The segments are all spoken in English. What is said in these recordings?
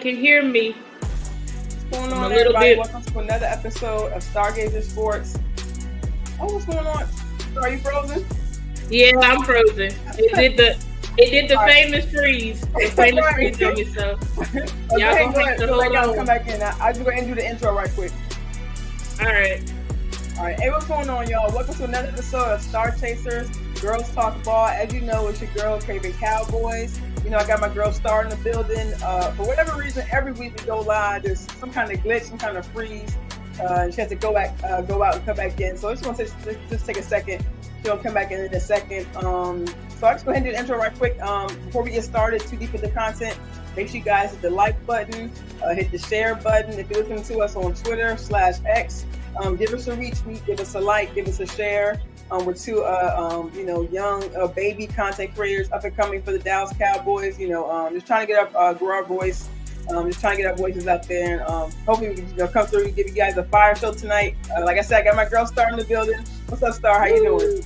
can hear me. What's going on, everybody? Welcome to another episode of StarGazer Sports. Oh, what's going on? Are you frozen? Yeah, I'm frozen. It did the famous freeze. The famous freeze on me, so y'all gonna have to hold on. Come back in. I just go ahead and do the intro right quick. All right. Hey, what's going on, y'all? Welcome to another episode of StarChasers, Girls Talk Ball. As you know, it's your girl, Cravin Cowboys. You know, I got my girl Star in the building. For whatever reason, every week we go live, there's some kind of glitch, some kind of freeze. And she has to go out and come back in. So I just want to just take a second. She'll come back in a second. So I'll just go ahead and do the intro right quick. Before we get started too deep into the content, make sure you guys hit the like button, hit the share button. If you're listening to us on Twitter/X, give us a retweet, give us a like, give us a share. We're two, young baby content creators up and coming for the Dallas Cowboys. Just trying to get grow our voice. Just trying to get our voices out there, and hopefully we can come through and give you guys a fire show tonight. Like I said, I got my girl Star in the building. What's up, Star? How you doing?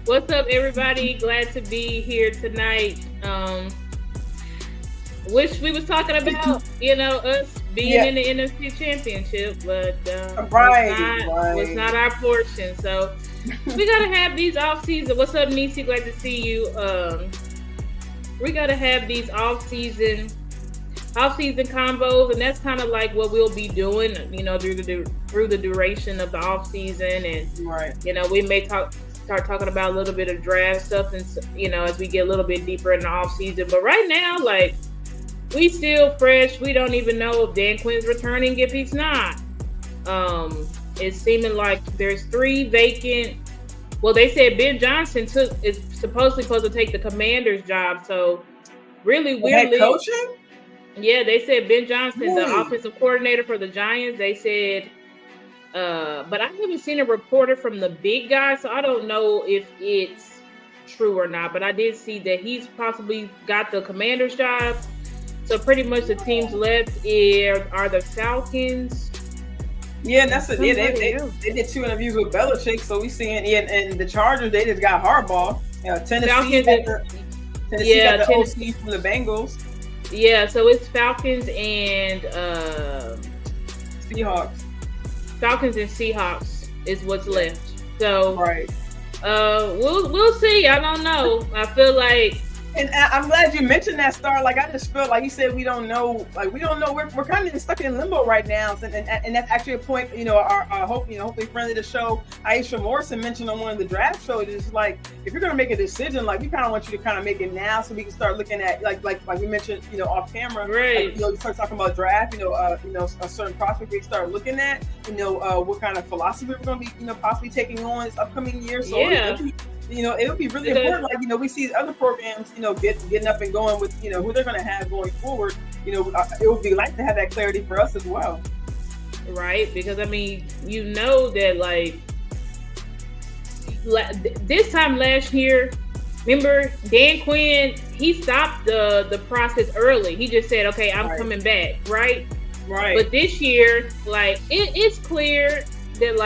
What's up, everybody? Glad to be here tonight. Wish we was talking about, us being in the NFC Championship, but was not our portion. So we gotta have these off season. What's up, Nisi? Glad to see you. We gotta have these off season combos, and that's kind of like what we'll be doing, through the duration of the off season, and we may start talking about a little bit of draft stuff, and as we get a little bit deeper in the off season. But right now, we still fresh. We don't even know if Dan Quinn's returning, if he's not. It's seeming like there's 3 vacant. Well, they said Ben Johnson is supposed to take the Commander's job. So really weirdly, head coaching. Yeah, they said Ben Johnson, the offensive coordinator for the Giants. They said, but I haven't seen a reporter from the big guy, so I don't know if it's true or not. But I did see that he's possibly got the Commander's job. So pretty much the teams left are the Falcons. Yeah, and that's they did 2 interviews with Belichick. So we seeing and the Chargers, they just got Harbaugh. Tennessee got the OC from the Bengals. Yeah, so it's Falcons and Seahawks. Falcons and Seahawks is what's left. So we'll see. I don't know. I feel like. And I'm glad you mentioned that, Star. I just feel like you said we don't know. We're kind of stuck in limbo right now, and that's actually a point. Our hopefully friend of the show, Aisha Morrison, mentioned on one of the draft shows. It's like, if you're gonna make a decision, we kind of want you to kind of make it now, so we can start looking at like we mentioned, off camera. Right. You start talking about draft. A certain prospect we start looking at. What kind of philosophy we're gonna be, possibly taking on this upcoming year. So yeah. It would be really important. We see other programs, getting up and going with, who they're going to have going forward. It would be like to have that clarity for us as well. Right. Because, that this time last year, remember Dan Quinn, he stopped the process early. He just said, okay, I'm coming back. Right. Right. But this year, it's clear that,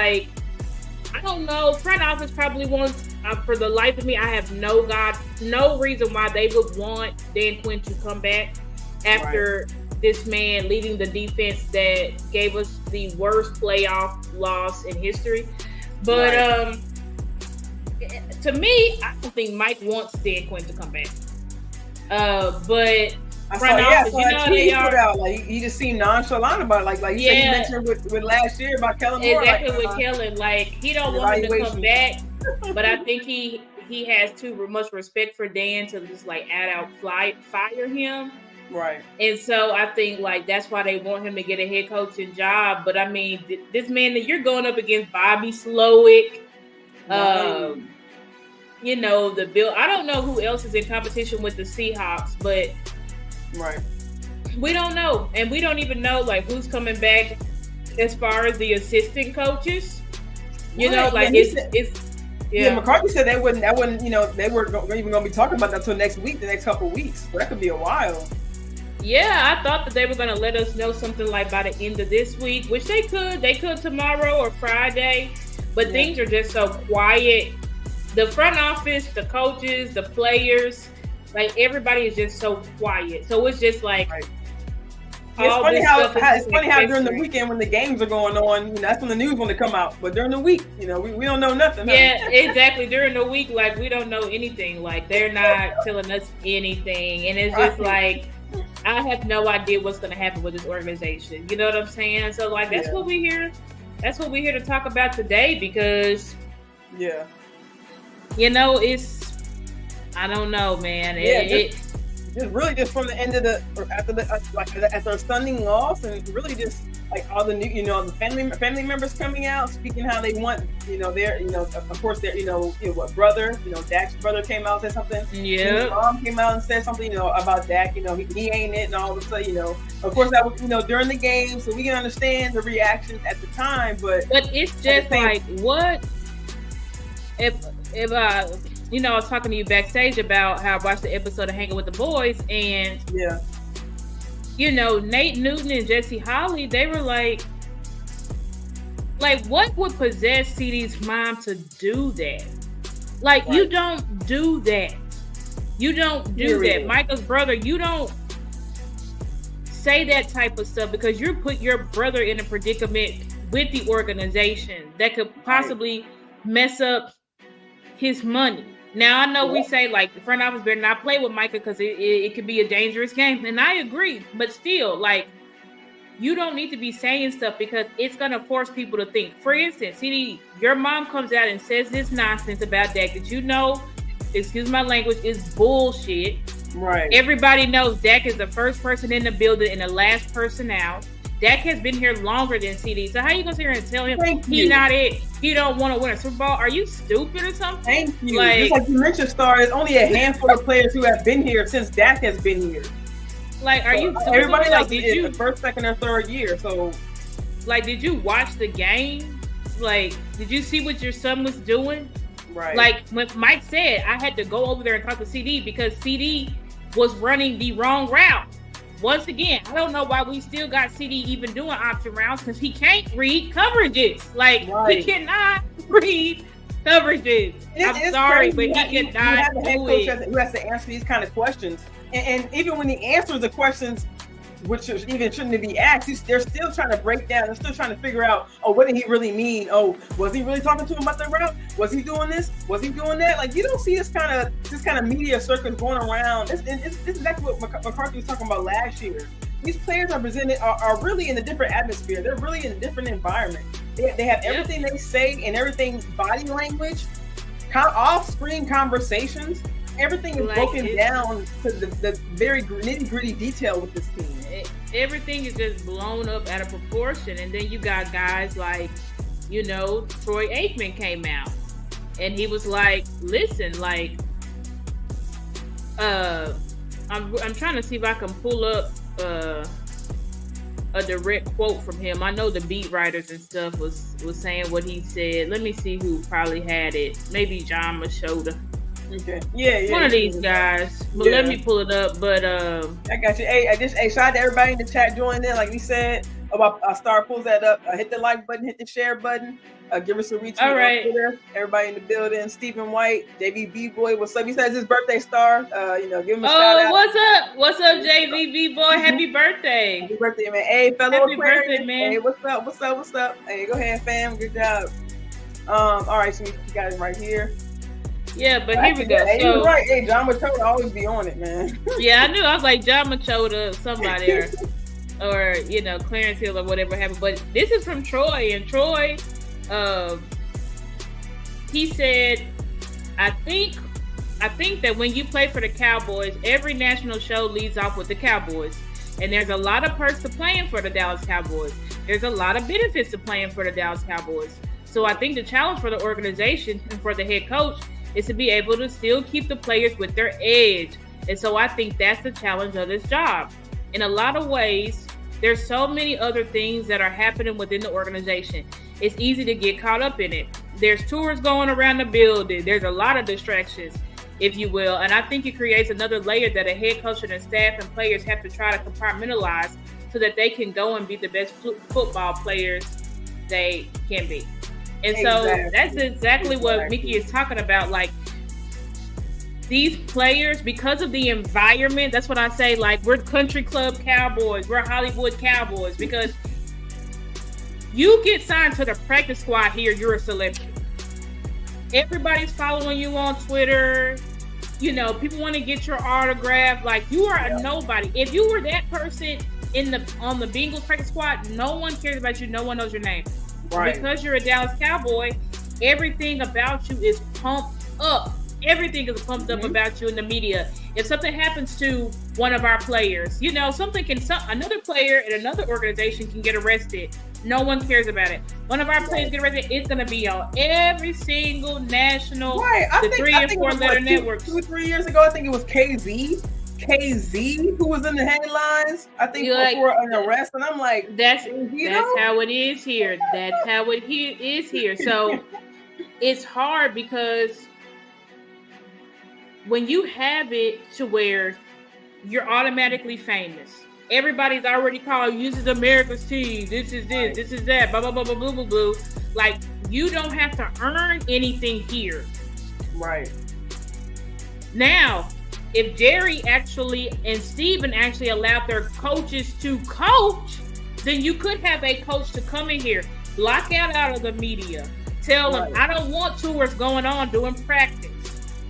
I don't know, front office probably wants, for the life of me, I have no reason why they would want Dan Quinn to come back after this man leading the defense that gave us the worst playoff loss in history. But to me, I don't think Mike wants Dan Quinn to come back. But front office, they are. He just seemed nonchalant about it. Like you said, you mentioned with last year about Kellen Moore. Exactly, with Kellen. He don't want him to come back. But I think he has too much respect for Dan to just fire him. Right. And so I think that's why they want him to get a head coaching job. But this man that you're going up against, Bobby Slowick, the Bill. I don't know who else is in competition with the Seahawks, but we don't know, and we don't even know who's coming back as far as the assistant coaches. McCarthy said they wouldn't. They weren't even going to be talking about that until next week, the next couple of weeks. So that could be a while. Yeah, I thought that they were going to let us know something by the end of this week, which they could. They could tomorrow or Friday, but things are just so quiet. The front office, the coaches, the players, everybody is just so quiet. So it's just It's funny how during the weekend when the games are going on, that's when the news want to come out. But during the week, we don't know nothing. Yeah, exactly. During the week, like we don't know anything. Like they're not telling us anything, and it's just like I have no idea what's going to happen with this organization. You know what I'm saying? So like that's what we're here. That's what we're here to talk about today because it's I don't know, man. Just from the end of after a stunning loss, and really just like all the new, the family members coming out speaking how they want, their, of course their, what brother, Dak's brother came out and said something. Yeah. His mom came out and said something, about Dak. He ain't it, and all of a sudden, of course that was, during the game, so we can understand the reactions at the time, but it's just like what if I was talking to you backstage about how I watched the episode of Hanging with the Boys, and Nate Newton and Jesse Holly, they were like, what would possess CD's mom to do that? Like, you don't do that. You don't do that. Michael's brother, you don't say that type of stuff because you put your brother in a predicament with the organization that could possibly mess up his money. Now, I know we say, like, the front office better not play with Micah because it could be a dangerous game. And I agree. But still, like, you don't need to be saying stuff because it's going to force people to think. For instance, CD, your mom comes out and says this nonsense about Dak that excuse my language, is bullshit. Right. Everybody knows Dak is the first person in the building and the last person out. Dak has been here longer than CD. So how you gonna sit here and tell him he's not it? He don't want to win a Super Bowl? Are you stupid or something? Thank you. Just like you mentioned, Star, there's only a handful of players who have been here since Dak has been here. Like, are you? Everybody else is the first, second, or third year. So, like, did you watch the game? Like, did you see what your son was doing? Right. Like when Mike said, I had to go over there and talk to CD because CD was running the wrong route. Once again, I don't know why we still got CD even doing option rounds because he can't read coverages. Like, he cannot read coverages. I'm sorry, but he cannot do it. Who has to answer these kind of questions. And even when he answers the questions, which even shouldn't be asked, they're still trying to break down. They're still trying to figure out, what did he really mean? Was he really talking to him about the route? Was he doing this? Was he doing that? Like, you don't see this kind of media circus going around. It's exactly what McCarthy was talking about last year. These players are really in a different atmosphere. They're really in a different environment. They have everything they say and everything, body language, off-screen conversations. Everything is broken down to the very nitty-gritty detail with this team. Everything is just blown up out of proportion. And then you got guys like, Troy Aikman came out. And he was like, listen, like, I'm trying to see if I can pull up a direct quote from him. I know the beat writers and stuff was saying what he said. Let me see who probably had it. Maybe John Machota. Okay. Yeah. One of these guys. But let me pull it up. But I got you. Hey, shout out to everybody in the chat joining in. Like we said, about Star pulls that up. Hit the like button, hit the share button. Give us a retweet on Twitter. Everybody in the building. Stephen White, JVB boy, what's up? He says his birthday, Star. Give him a shout out. What's up, JVB boy? Happy birthday. Happy birthday, man. Hey, fellow Happy Aquarius. birthday, man. Hey, what's up? Hey, go ahead, fam. Good job. All right, so you got it right here. Yeah, but here we go. Hey, you're right. Hey, John Machota always be on it, man. Yeah, I knew. I was like John Machota, somebody, or Clarence Hill or whatever happened. But this is from Troy, and Troy, he said, I think that when you play for the Cowboys, every national show leads off with the Cowboys, and there's a lot of perks to playing for the Dallas Cowboys. There's a lot of benefits to playing for the Dallas Cowboys. So I think the challenge for the organization and for the head coach is to be able to still keep the players with their edge. And so I think that's the challenge of this job. In a lot of ways, there's so many other things that are happening within the organization. It's easy to get caught up in it. There's tours going around the building. There's a lot of distractions, if you will. And I think it creates another layer that a head coach and staff and players have to try to compartmentalize so that they can go and be the best football players they can be. And so that's exactly what Mickey is talking about. Like, these players, because of the environment, that's what I say, like, we're country club Cowboys, we're Hollywood Cowboys, because you get signed to the practice squad here, you're a celebrity. Everybody's following you on Twitter. You know, people want to get your autograph. Like, you are a nobody. If you were that person on the Bengals practice squad, no one cares about you. No one knows your name. Right. Because you're a Dallas Cowboy, everything about you is pumped up. Everything is pumped up about you in the media. If something happens to one of our players, you know, another player in another organization can get arrested. No one cares about it. One of our players get arrested, it's going to be on every single national, the 3 and 4 letter networks. 2 or 3 years ago, I think it was KZ who was in the headlines, I think, for an arrest. And I'm like, that's how it is here. That's how it is here. So it's hard because when you have it to where you're automatically famous, everybody's already called, this is America's team, this is this, this is that, blah, blah, blah, blah, blah, blah, blah. Like, you don't have to earn anything here. Right. Now, if Jerry and Steven actually allowed their coaches to coach, then you could have a coach to come in here, block out of the media, tell them, I don't want tours going on doing practice.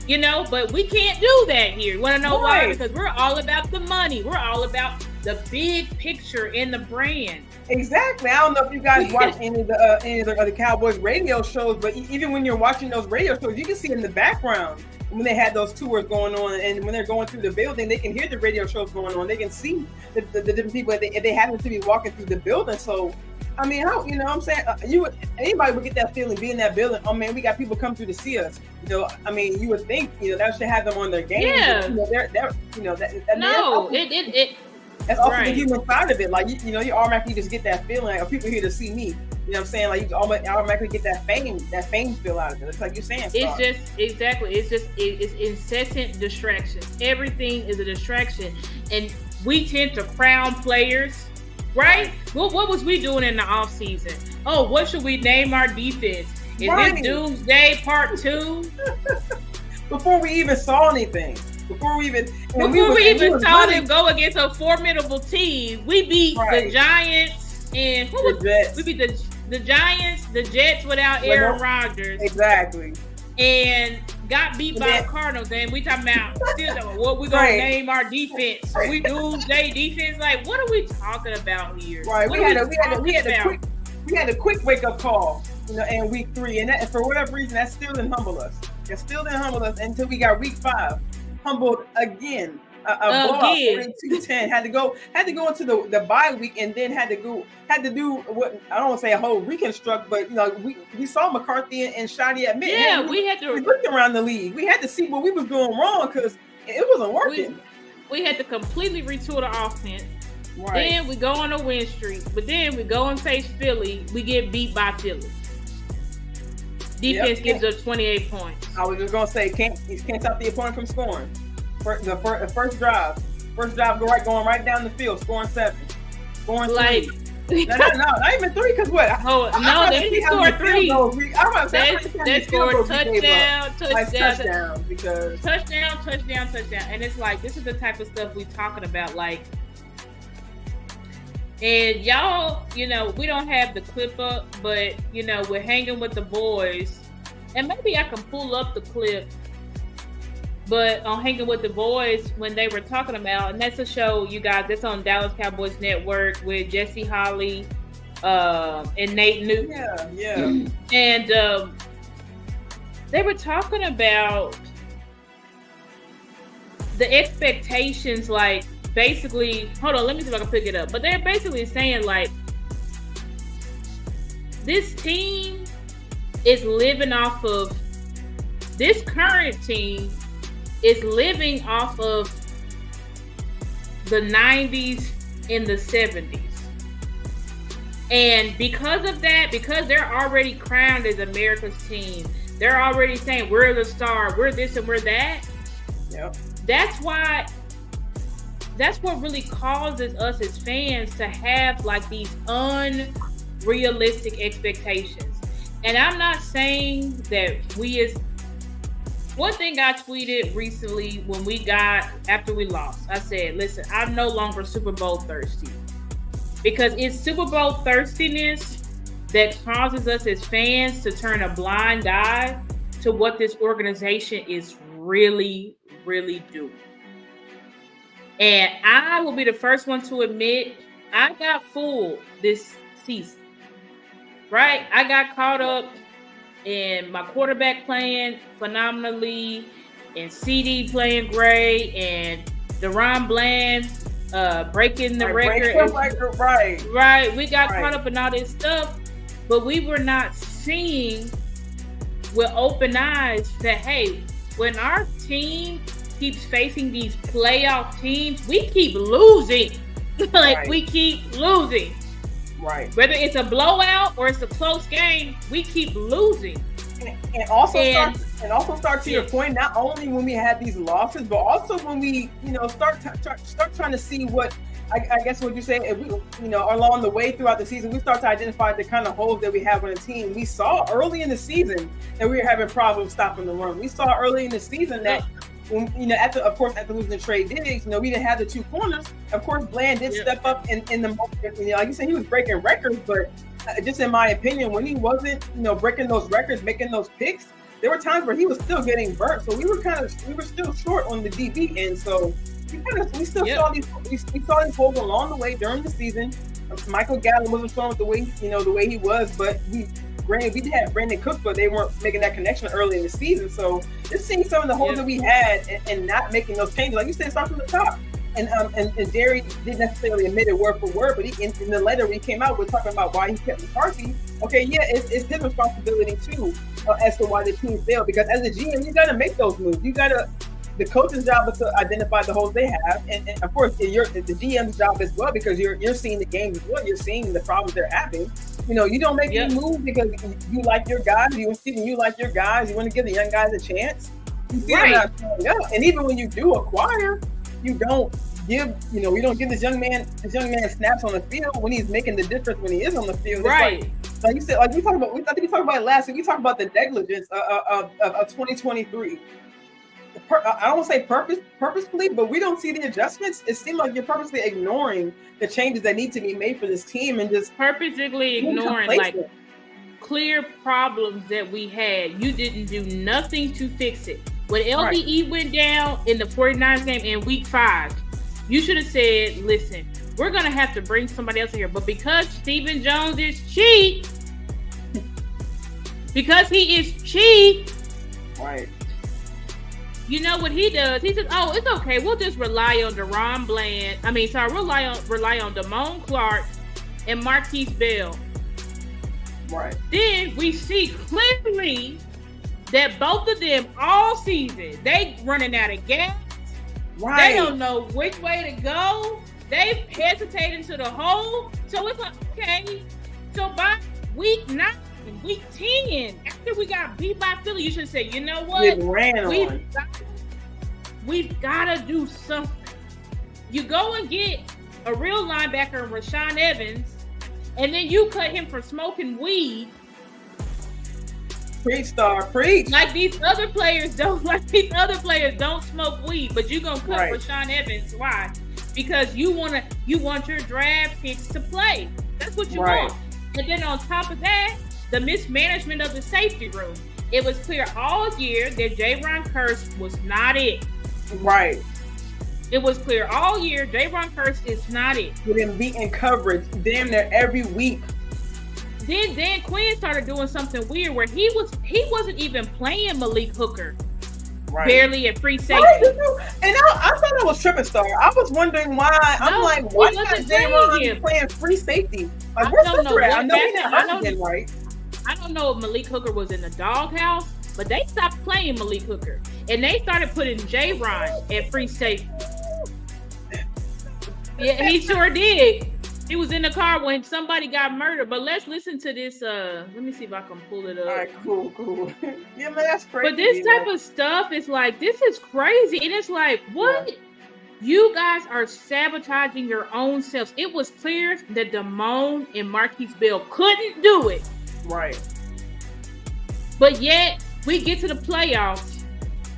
You know, but we can't do that here. You want to know why? Because we're all about the money. We're all about the big picture in the brand. Exactly. I don't know if you guys watch any of the Cowboys radio shows, but even when you're watching those radio shows, you can see in the background when they had those tours going on, and when they're going through the building, they can hear the radio shows going on. They can see the different people if they happen to be walking through the building. So, I mean, how, you know what I'm saying? Anybody would get that feeling, be in that building. Oh, man, we got people come through to see us. You know, I mean, you would think, you know, that should have them on their game. Yeah. But, you know, that's also the human side of it. Like, you know, you automatically just get that feeling, like, oh, people here to see me. You know what I'm saying? Like, you automatically get that fame feel out of it. It's like you're saying. It's incessant distractions. Everything is a distraction. And we tend to crown players. Right? Well, what was we doing in the offseason? Oh, what should we name our defense? Is this Doomsday Part 2? Before we even saw anything. Before we even saw them go against a formidable team, we beat the Giants and we beat the Giants, the Jets without Aaron Rodgers. Exactly. And got beat by the Cardinals, and we talking about what we gonna name our defense. We Doomsday defense. Like, what are we talking about here? Right. We had a quick wake up call, you know, in week 3, and for whatever reason, that still didn't humble us. It still didn't humble us until we got week 5, humbled again. A blowout, 42-10. Had to go into the bye week, and then had to do what I don't want to say a whole reconstruct, but you know, we saw McCarthy and Shotty admit. Yeah, we looked around the league. We had to see what we was doing wrong because it wasn't working. We had to completely retool the offense. Right. Then we go on a win streak, but then we go and face Philly. We get beat by Philly. Defense gives us 28 points. I was just gonna say, can't stop the opponent from scoring. The first drive, going right down the field, scoring 7, scoring 3. No, not even 3. Because what? They scored 3. They scored touchdown, because touchdown, and it's like, this is the type of stuff we talking about, like. And y'all, you know, we don't have the clip up, but you know, we're hanging with the boys, and maybe I can pull up the clip. But on Hanging with the Boys, when they were talking about, and that's a show, you guys, that's on Dallas Cowboys Network with Jesse Holly and Nate Newton. Yeah. And they were talking about the expectations, like, basically, hold on, let me see if I can pick it up. But they're basically saying, like, this team is living off of, this current team is living off of the 90s and the 70s. And because of that, because they're already crowned as America's team, they're already saying we're the star, we're this and we're that. Yep. That's what really causes us as fans to have like these unrealistic expectations. And I'm not saying that we as One thing I tweeted recently after we lost, I said, listen, I'm no longer Super Bowl thirsty. Because it's Super Bowl thirstiness that causes us as fans to turn a blind eye to what this organization is really, really doing. And I will be the first one to admit I got fooled this season. Right? I got caught up in my quarterback playing phenomenally, and CD playing great, and Deron Bland breaking the record. Right. We got caught up in all this stuff, but we were not seeing with open eyes that, hey, when our team keeps facing these playoff teams, we keep losing. We keep losing. Right. Whether it's a blowout or it's a close game, we keep losing. And also start to your point, not only when we had these losses, but also when we, start trying to see what, I guess what you're saying, if we, along the way throughout the season, we start to identify the kind of holes that we have on the team. We saw early in the season that we were having problems stopping the run. We saw early in the season that, when, after losing the Trey Diggs, we didn't have the two corners. Of course, Bland did step up in the moment. Like you said, he was breaking records, but just in my opinion, when he wasn't, breaking those records, making those picks, there were times where he was still getting burnt. So we were still short on the DB end. So we still saw these holes along the way during the season. Michael Gallup wasn't showing the way he was, but granted, we did have Brandon Cooks, but they weren't making that connection early in the season. So just seeing some of the holes that we had and not making those changes, like you said, start from the top. And Jerry didn't necessarily admit it word for word, but in the letter we came out with talking about why he kept McCarthy. Okay, it's his responsibility too as to why the team failed. Because as a GM, you got to make those moves. The coach's job is to identify the holes they have, and of course, the GM's job as well, because you're seeing the games as well. You're seeing the problems they're having. You don't make any moves because you like your guys. You like your guys. You want to give the young guys a chance. You see them not showing up. And even when you do acquire, you don't give this young man snaps on the field when he's making the difference when he is on the field. Right. Like you said, I think we talked about it last week. We talked about the negligence of 2023. I don't want to say purposefully, but we don't see the adjustments. It seems like you're purposely ignoring the changes that need to be made for this team and just purposely ignoring clear problems that we had. You didn't do nothing to fix it. When LDE went down in the 49ers game in week 5, you should have said, listen, we're going to have to bring somebody else in here. But because Stephen Jones is cheap, right. You know what he does? He says, "Oh, it's okay. We'll just rely on Deron Bland. We'll rely on Damone Clark and Marquise Bell." Right. Then we see clearly that both of them all season they running out of gas. Right. They don't know which way to go. They hesitate into the hole. So it's like, okay. So by week 9. Week 10, after we got beat by Philly, you should say, you know what? We've got to do something. You go and get a real linebacker, Rashaan Evans, and then you cut him for smoking weed. Preach, Star, preach. Like these other players don't smoke weed, but you're gonna cut Rashaan Evans. Why? Because you want your draft picks to play. That's what you want. And then on top of that, the mismanagement of the safety room. It was clear all year that Jaron Kearse was not it. Right. It was clear all year Jaron Kearse is not it. Getting beat in coverage damn near every week. Then Dan Quinn started doing something weird where he wasn't even playing Malik Hooker. Right. Barely at free safety. And I thought it was tripping, Star. I was wondering why. Why is Jaron playing free safety? Like, where's Hooker at? I know he's not hurt again, right? I don't know if Malik Hooker was in the doghouse, but they stopped playing Malik Hooker. And they started putting J-Ron at free safety. Yeah, he sure did. He was in the car when somebody got murdered. But let's listen to this. Let me see if I can pull it up. All right, cool. Yeah, man, that's crazy. But this type of stuff is like, this is crazy. And it's like, what? Yeah. You guys are sabotaging your own selves. It was clear that Damone and Marquise Bell couldn't do it. Right. But yet, we get to the playoffs,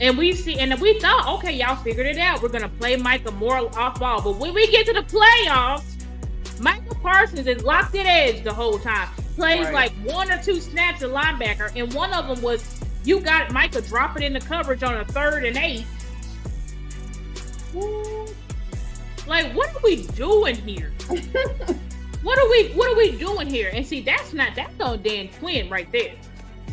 And we thought, okay, y'all figured it out. We're going to play Micah more off ball. But when we get to the playoffs, Micah Parsons is locked at edge the whole time. Plays like 1 or 2 snaps at linebacker. And one of them was, you got Micah dropping in the coverage on a 3rd and 8. Like, what are we doing here? What are we doing here? And see, that's on Dan Quinn right there.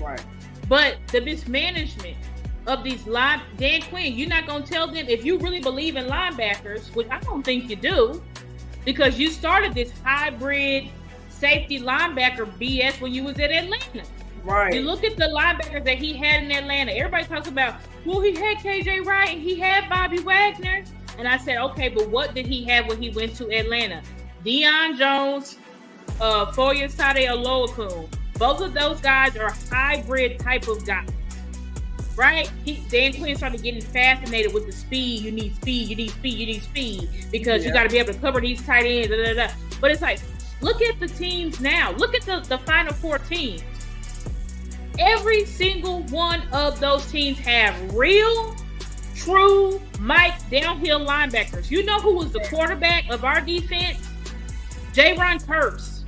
Right. But the mismanagement of these Dan Quinn, you're not gonna tell them, if you really believe in linebackers, which I don't think you do, because you started this hybrid safety linebacker BS when you was at Atlanta. Right. You look at the linebackers that he had in Atlanta. Everybody talks about, well, he had KJ Wright and he had Bobby Wagner. And I said, okay, but what did he have when he went to Atlanta? Deion Jones, Foyesade Oluokun. Both of those guys are hybrid type of guys, right? Dan Quinn started getting fascinated with the speed. You need speed, because you got to be able to cover these tight ends. But it's like, look at the teams now. Look at the Final Four teams. Every single one of those teams have real, true Mike downhill linebackers. You know who was the quarterback of our defense? Jaron Curse.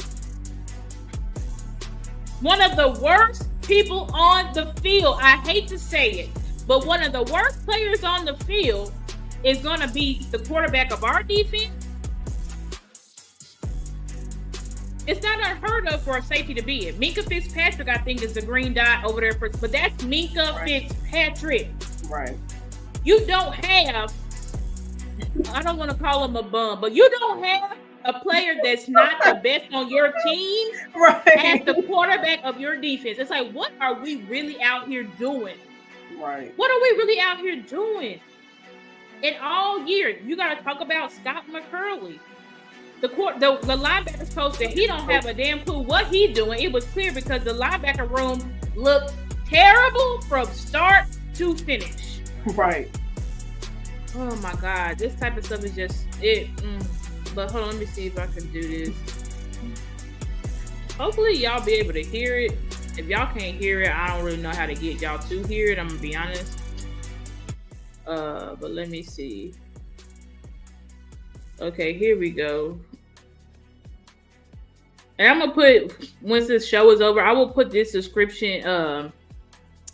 One of the worst people on the field. I hate to say it, but one of the worst players on the field is going to be the quarterback of our defense. It's not unheard of for a safety to be it. Minkah Fitzpatrick, I think, is the green dot over there, but that's Minkah Fitzpatrick. Right. You don't have, I don't want to call him a bum, but you don't have a player that's not the best on your team as the quarterback of your defense. It's like, what are we really out here doing? Right. What are we really out here doing? And all year, you got to talk about Scott McCurley. The linebackers coach that he don't have a damn clue what he's doing. It was clear because the linebacker room looked terrible from start to finish. Right. Oh my God, this type of stuff is just it. But hold on, let me see if I can do this. Hopefully y'all be able to hear it. If y'all can't hear it, I don't really know how to get y'all to hear it. I'm gonna be honest. But let me see. Okay, here we go. And I'm gonna put, once this show is over, I will put this description,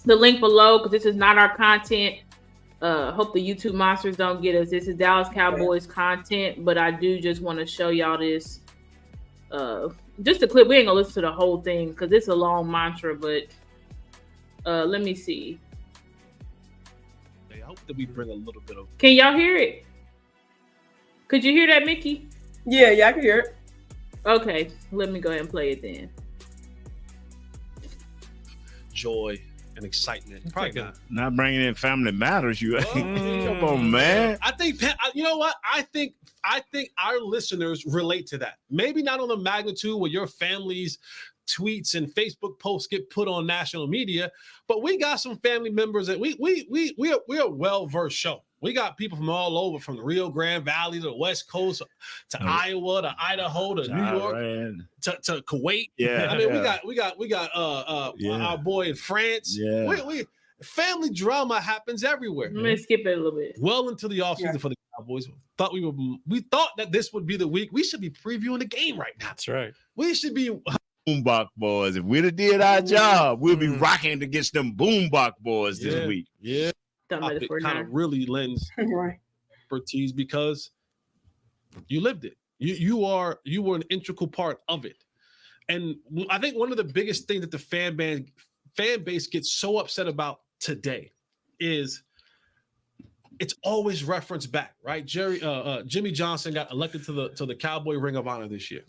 the link below, because this is not our content. Hope the YouTube monsters don't get us. This is Dallas Cowboys content, but I do just want to show y'all this. Just a clip. We ain't gonna listen to the whole thing because it's a long mantra, but let me see. I hope that we bring a little bit of. Can y'all hear it? Could you hear that, Mickey? Yeah, I can hear it. Okay, let me go ahead and play it then. Joy and excitement. Probably not bringing in Family Matters. You come on, man. I think you know what? I think our listeners relate to that. Maybe not on the magnitude where your family's tweets and Facebook posts get put on national media, but we got some family members that we're a well-versed show. We got people from all over, from the Rio Grande Valley to the West Coast to Iowa to Idaho to New York to Kuwait. Yeah, I mean we got our boy in France. Yeah, we family drama happens everywhere. Let me skip it a little bit. Well into the offseason for the Cowboys. We thought that this would be the week. We should be previewing the game right now. That's right. We should be Boombox Boys. If we'd have did our job, we'll be rocking against them Boombox Boys this week. Yeah. It kind of really lends expertise because you lived it. You were an integral part of it. And I think one of the biggest things that the fan base gets so upset about today is it's always referenced back, right? Jimmy Johnson got elected to the Cowboy Ring of Honor this year.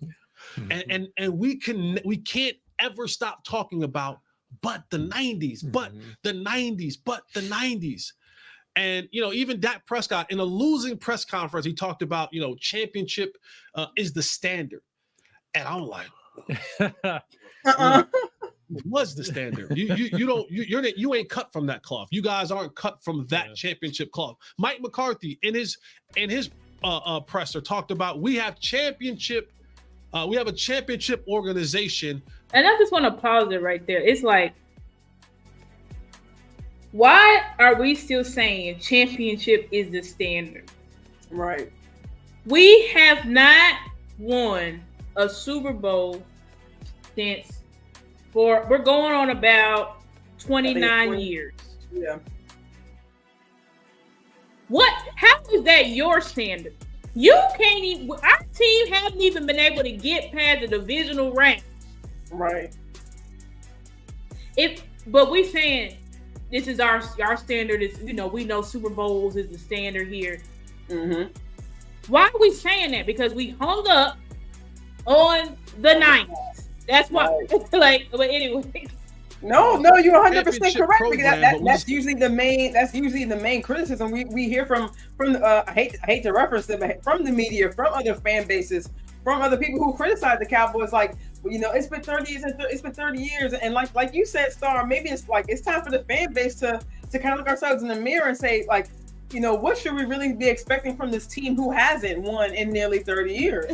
And we can't ever stop talking about but the 90s, but the 90s. And, even Dak Prescott in a losing press conference, he talked about, championship is the standard. And I'm like, was the standard. You ain't cut from that cloth. You guys aren't cut from that championship cloth. Mike McCarthy in his presser talked about we have a championship organization. And I just want to pause it right there. It's like, Why are we still saying championship is the standard? Right. We have not won a Super Bowl since we're going on about 29 years. Yeah. How is that your standard? You can't even, our team haven't even been able to get past the divisional rank. Right. But we saying this is our standard is, we know Super Bowls is the standard here. Mm-hmm. Why are we saying that? Because we hung up on the 90s. That's why. Right. But anyway. No, you're 100% correct. Because that's usually the main criticism we hear from I hate to reference them, but from the media, from other fan bases, from other people who criticize the Cowboys. Like, it's been 30 years. It's been 30 years, and like you said, Star, maybe it's time for the fan base to kind of look ourselves in the mirror and say, like, what should we really be expecting from this team who hasn't won in nearly 30 years?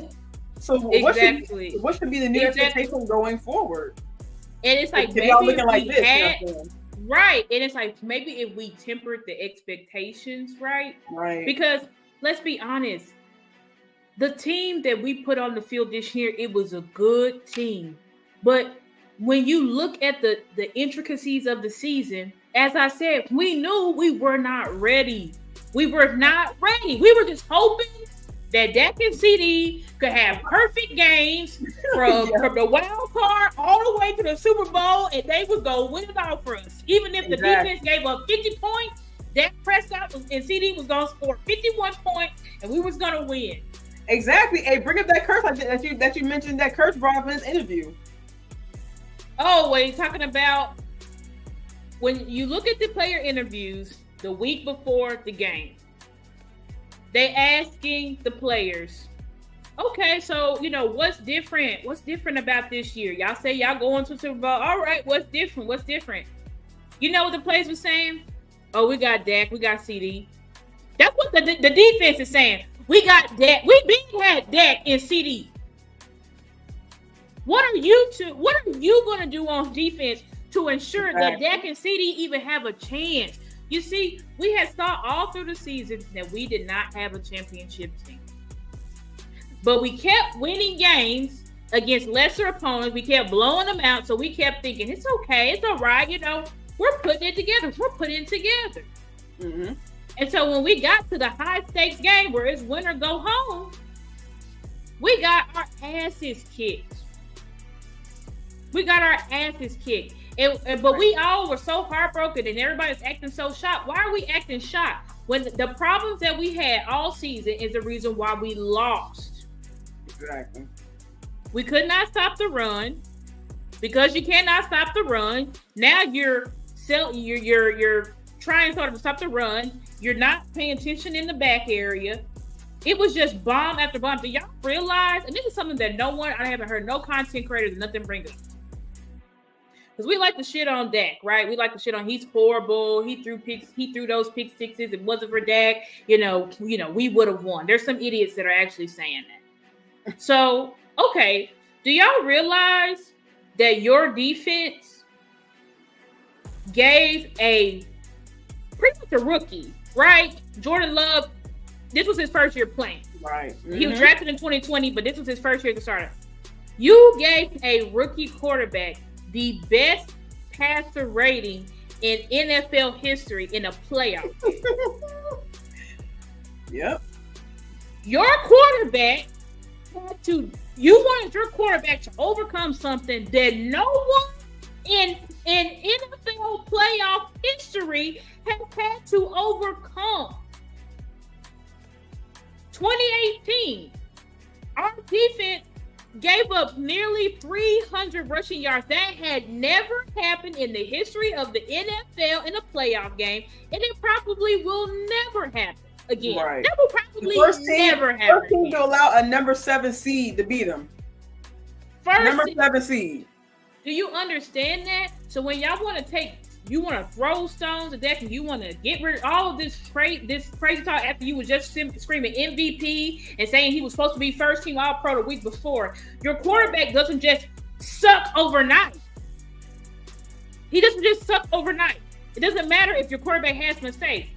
So what should be the new expectation going forward? And it's like, maybe y'all looking like this, right? And it's like, maybe if we tempered the expectations, right? Because let's be honest, the team that we put on the field this year, it was a good team. But when you look at the intricacies of the season, as I said, we knew we were not ready. We were not ready. We were just hoping that Dak and CD could have perfect games from the wild card all the way to the Super Bowl, and they was going to win it all for us. Even if the defense gave up 50 points, Dak Prescott and CD was going to score 51 points, and we was going to win. Exactly. Hey, bring up that curse that you mentioned, that curse brought up in this interview. Oh, wait, you're talking about when you look at the player interviews the week before the game, they asking the players, okay, so, what's different? What's different about this year? Y'all say y'all going to Super Bowl. All right, what's different? What's different? You know what the players were saying? Oh, we got Dak. We got CD. That's what the defense is saying. We got Dak. We had Dak and CD. What are you going to do on defense to ensure that Dak and CD even have a chance? You see, we had saw all through the season that we did not have a championship team. But we kept winning games against lesser opponents. We kept blowing them out. So we kept thinking, it's okay. It's all right. We're putting it together. We're putting it together. Mm-hmm. And so when we got to the high stakes game where it's win or go home, we got our asses kicked. But we all were so heartbroken and everybody's acting so shocked. Why are we acting shocked? When the problems that we had all season is the reason why we lost. Exactly. We could not stop the run. Because you cannot stop the run, now you're trying sort of to stop the run. You're not paying attention in the back area. It was just bomb after bomb. Do y'all realize? And this is something that I haven't heard no content creators, nothing bring up. Because we like to shit on Dak, right? We like to shit on he's horrible. He threw those pick sixes. If it wasn't for Dak, we would have won. There's some idiots that are actually saying that. So, okay, do y'all realize that your defense gave pretty much a rookie, right? Jordan Love, this was his first year playing. Right. Mm-hmm. He was drafted in 2020, but this was his first year as a starter. You gave a rookie quarterback the best passer rating in NFL history in a playoff. Yep. Your quarterback you wanted your quarterback to overcome something that no one in NFL playoff history has had to overcome. 2018, our defense gave up nearly 300 rushing yards. That had never happened in the history of the NFL in a playoff game, and it probably will never happen again. Right. That will probably never happen. First team to allow a number 7 seed to beat them. Number 7 seed. Do you understand that? So when y'all want to throw stones at Dak, and you want to get rid of all of this crazy talk after you were just screaming MVP and saying he was supposed to be first team All-Pro the week before. Your quarterback doesn't just suck overnight. He doesn't just suck overnight. It doesn't matter if your quarterback has mistakes.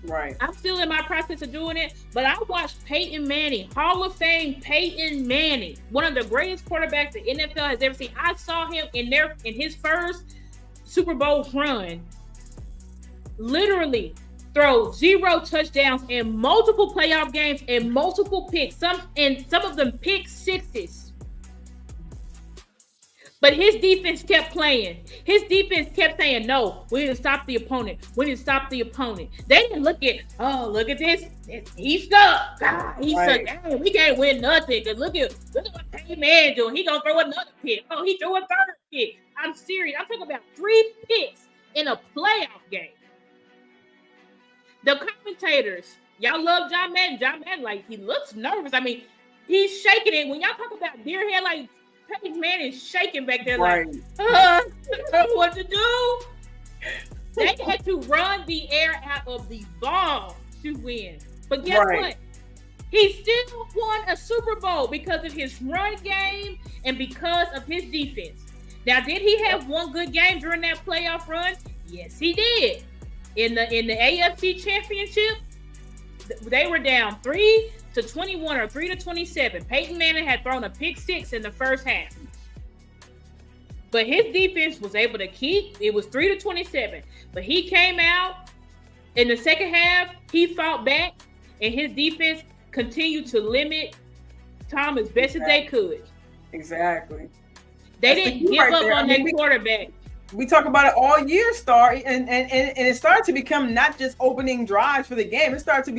Right. I'm still in my process of doing it, but I watched Peyton Manning, Hall of Fame Peyton Manning, one of the greatest quarterbacks the NFL has ever seen. I saw him in his first Super Bowl run, literally throw 0 touchdowns in multiple playoff games and multiple picks, some of them pick sixes. But his defense kept playing. His defense kept saying, no, we need to stop the opponent. We need to stop the opponent. They didn't look at, look at this. He's stuck. He's stuck. Hey, we can't win nothing. Look at what Peyton Manning doing. He going to throw another pick. Oh, he threw a third pick. I'm serious. I'm talking about 3 picks in a playoff game. The commentators, y'all love John Madden. John Madden, like, he looks nervous. I mean, he's shaking it. When y'all talk about deer head, like, Peyton Manning is shaking back there, like, I don't know what to do. They had to run the air out of the ball to win. But guess what? He still won a Super Bowl because of his run game and because of his defense. Now, did he have one good game during that playoff run? Yes, he did. In the AFC Championship, they were down 3-21 or 3-27. Peyton Manning had thrown a pick 6 in the first half. But his defense was able to keep, it was 3-27. But he came out in the second half, he fought back, and his defense continued to limit Tom as best as they could. Exactly. They didn't give up on their quarterback. We talk about it all year, Star, and it started to become not just opening drives for the game. It started to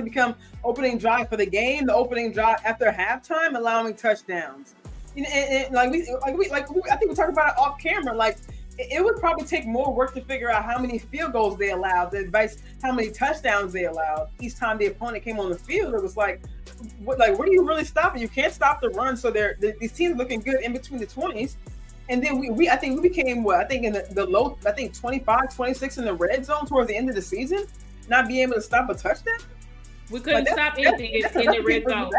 become opening drive for the game, the opening drive after halftime, allowing touchdowns. And I think we talked about it off camera. Like, it would probably take more work to figure out how many field goals they allowed, how many touchdowns they allowed each time the opponent came on the field. It was like, what are you really stopping? You can't stop the run. So these teams looking good in between the 20s. And then I think we became in the low, 25, 26 in the red zone towards the end of the season, not being able to stop a touchdown. We couldn't stop anything in the red zone.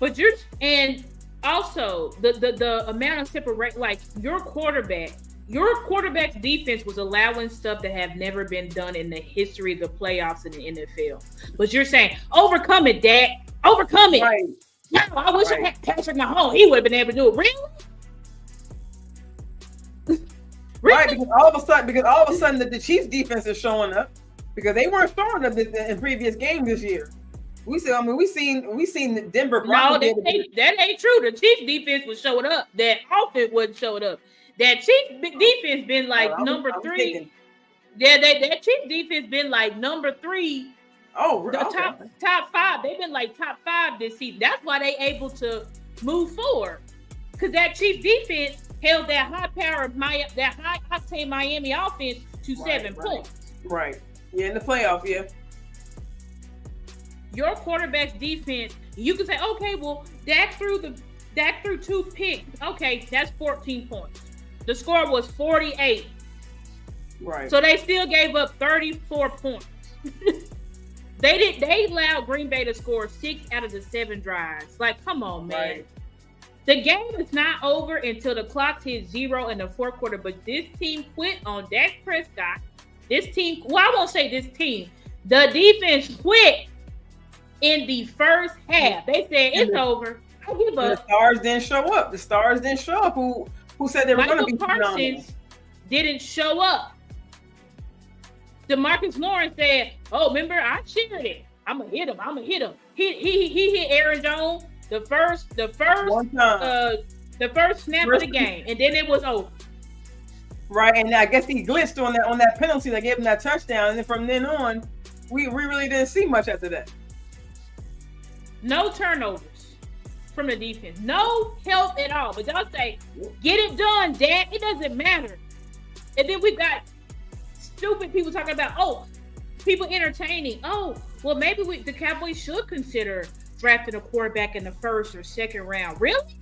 But and also the amount of separation, like your quarterback's defense was allowing stuff that have never been done in the history of the playoffs in the NFL. But you're saying, overcome it, Dak. Overcome it. Right. No, I wish I had Patrick Mahomes. He would have been able to do it. Really? Right, because all of a sudden the Chiefs defense is showing up because they weren't showing up in previous games this year. We seen the Denver Broncos. No, that ain't true. The Chiefs defense was showing up. That offense wasn't showing up. That Chiefs defense been like number 3. Yeah, that Chiefs defense been like number 3. Oh, the top 5. They've been like top 5 this season. That's why they able to move forward because that Chiefs defense held that that high octane Miami offense to 7 points. Right. Yeah, in the playoffs, yeah. Your quarterback's defense, you can say, okay, well, Dak threw 2 picks. Okay, that's 14 points. The score was 48. Right. So they still gave up 34 points. They allowed Green Bay to score 6 out of the 7 drives. Like, come on, man. Right. The game is not over until the clock hits 0 in the fourth quarter, but this team quit on Dak Prescott. I won't say this team. The defense quit in the first half. They said, it's over. I give up. The Stars didn't show up. Who said they were going to be phenomenal? Parsons didn't show up. DeMarcus Lawrence said, oh, remember, I shared it. I'm going to hit him. He hit Aaron Jones. The first snap of the game, and then it was over. Right, and I guess he glitched on that penalty that gave him that touchdown, and then from then on, we really didn't see much after that. No turnovers from the defense, no help at all. But y'all say, get it done, Dad. It doesn't matter. And then we got stupid people talking about, people entertaining. Oh, well, maybe the Cowboys should consider drafting a quarterback in the first or second round. Really?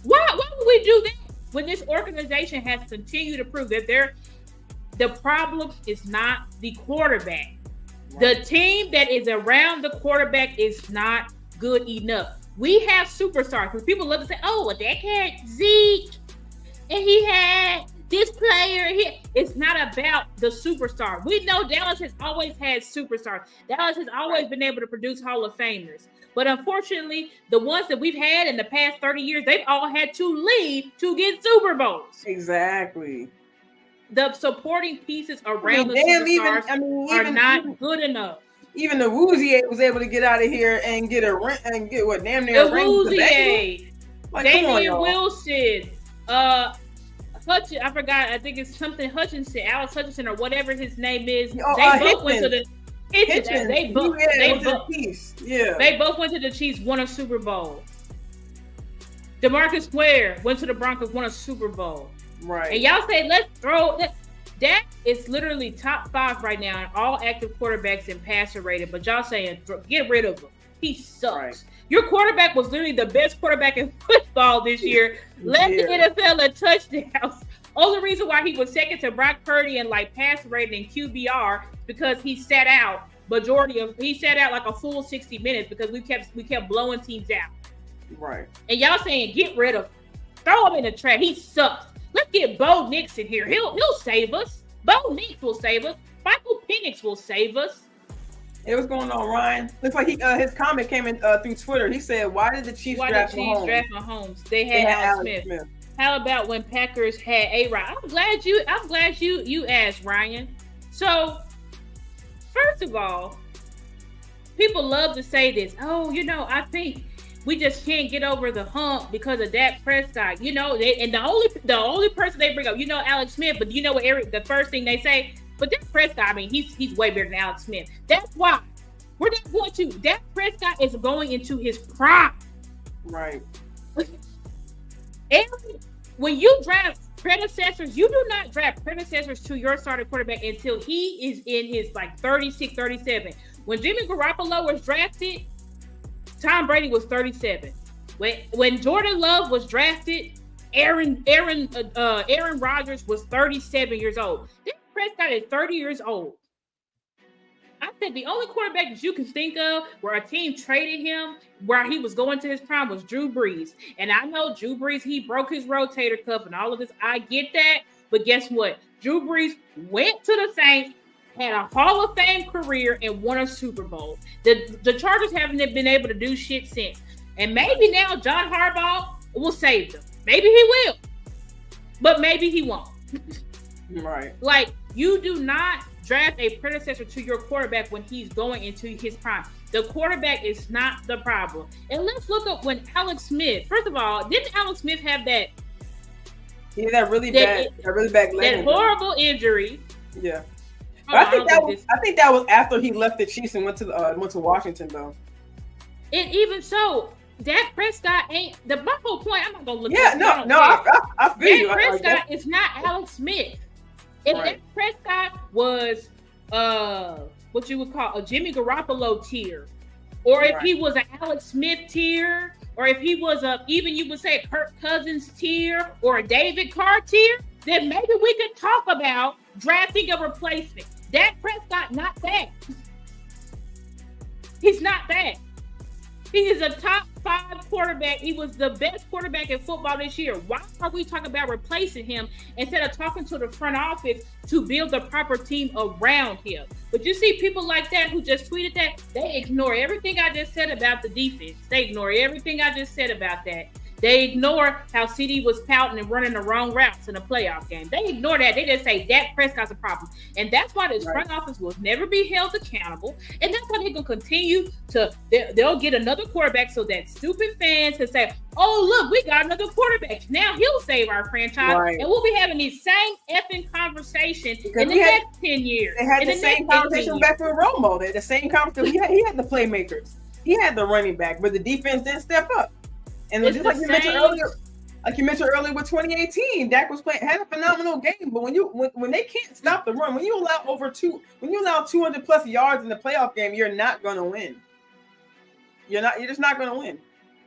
Why would we do that when this organization has continued to prove that the problem is not the quarterback? Right. The team that is around the quarterback is not good enough. We have superstars because people love to say, well, Dak had Zeke and he had this player. It's not about the superstar. We know Dallas has always had superstars. Dallas has always been able to produce Hall of Famers. But unfortunately, the ones that we've had in the past 30 years, they've all had to leave to get Super Bowls. Exactly. The supporting pieces around the superstars are not good enough. Even the Woozier was able to get out of here and get what damn near the Woozier, Damian Wilson, Hutchinson, I forgot. I think it's something Hutchinson, Alex Hutchinson, or whatever his name is. They both went to the Hitchens. They both went to the Chiefs, won a Super Bowl. DeMarcus Ware went to the Broncos, won a Super Bowl. Right. And y'all say let's throw that. Dak is literally top 5 right now in all active quarterbacks in passer rating, but y'all saying get rid of him. He sucks. Right. Your quarterback was literally the best quarterback in football this year. Led the NFL in touchdowns. Only reason why he was second to Brock Purdy in like passer rating and QBR because he sat out like a full 60 minutes because we kept blowing teams out. Right. And y'all saying get rid of him. Throw him in the trash. He sucks. Let's get Bo Nix in here. He'll save us. Bo Nix will save us. Michael Penix will save us. Hey, what's going on, Ryan? Looks like his comment came in through Twitter. He said, "Why did the Chiefs draft Mahomes? They had Alex Smith. How about when Packers had A-Rod?" I'm glad you asked, Ryan. So, first of all, people love to say this. Oh, I think we just can't get over the hump because of Dak Prescott. And the only person they bring up, Alex Smith, but you know what? The first thing they say, but Dak Prescott, he's way better than Alex Smith. That's why we're not going to. Dak Prescott is going into his prime. Right. And when you draft predecessors, you do not draft predecessors to your starting quarterback until he is in his 36, 37. When Jimmy Garoppolo was drafted, Tom Brady was 37. When Jordan Love was drafted, Aaron Rodgers was 37 years old. Dak Prescott is 30 years old. I said the only quarterback that you can think of where a team traded him, where he was going to his prime, was Drew Brees. And I know Drew Brees, he broke his rotator cuff and all of this. I get that. But guess what? Drew Brees went to the Saints, had a Hall of Fame career, and won a Super Bowl. The Chargers haven't been able to do shit since. And maybe now John Harbaugh will save them. Maybe he will. But maybe he won't. Right. You do not draft a predecessor to your quarterback when he's going into his prime. The quarterback is not the problem. And let's look up when Alex Smith, first of all, didn't Alex Smith have that? Yeah, that really bad leg. That horrible injury. Yeah. But I think that was after he left the Chiefs and went to Washington though. And even so, Dak Prescott ain't my whole point. I'm not gonna look. Yeah, I feel you. Dak Prescott is not Alex Smith. If Dak Prescott was what you would call a Jimmy Garoppolo tier, or if he was an Alex Smith tier, or if he was even you would say a Kirk Cousins tier or a David Carr tier, then maybe we could talk about drafting a replacement. Dak Prescott, not that. He's not that. He is a top 5 quarterback. He was the best quarterback in football this year. Why are we talking about replacing him instead of talking to the front office to build the proper team around him? But you see people like that who just tweeted that, they ignore everything I just said about the defense. They ignore everything I just said about that. They ignore how CD was pouting and running the wrong routes in a playoff game. They ignore that. They just say Dak Prescott's a problem. And that's why this front office will never be held accountable. And that's why they're going to continue to, they'll get another quarterback so that stupid fans can say, oh, look, we got another quarterback. Now he'll save our franchise. Right. And we'll be having the same effing conversation in the next 10 years. They had the same conversation back with Romo. The same conversation. He had the playmakers. He had the running back, but the defense didn't step up. And just like you mentioned earlier with 2018, Dak was had a phenomenal game. But when they can't stop the run, when you allow 200 plus yards in the playoff game, you're not gonna win. You're just not gonna win.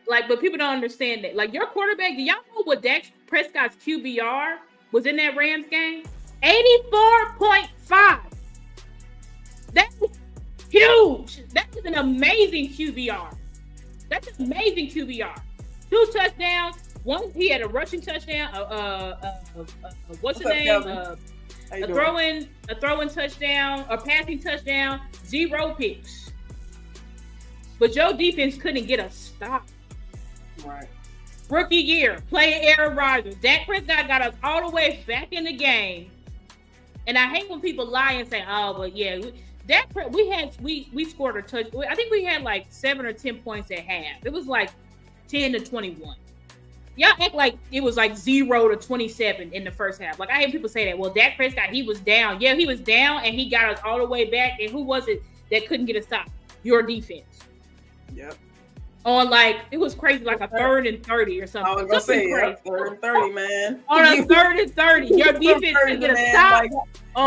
But people don't understand that. Your quarterback, do y'all know what Dak Prescott's QBR was in that Rams game? 84.5. That's huge. That is an amazing QBR. That's an amazing QBR. 2 touchdowns, One, he had a rushing touchdown. What's the name? A throwing touchdown, a passing touchdown, 0 picks. But your defense couldn't get a stop. Right. Rookie year, playing Aaron Rodgers. Dak Prescott got us all the way back in the game. And I hate when people lie and say, "Oh, but yeah, we scored a touch. I think we had like 7 or 10 points at half. It was like 10-21. Y'all act like it was like 0-27 in the first half. Like I hear people say that. Well, Dak Prescott, he was down. Yeah, he was down, and he got us all the way back. And who was it that couldn't get a stop? Your defense. Yep. On like it was crazy, like a 3rd and 30 or something. I was gonna say 3rd and 30, man. On a 3rd and 30, your defense can get a stop.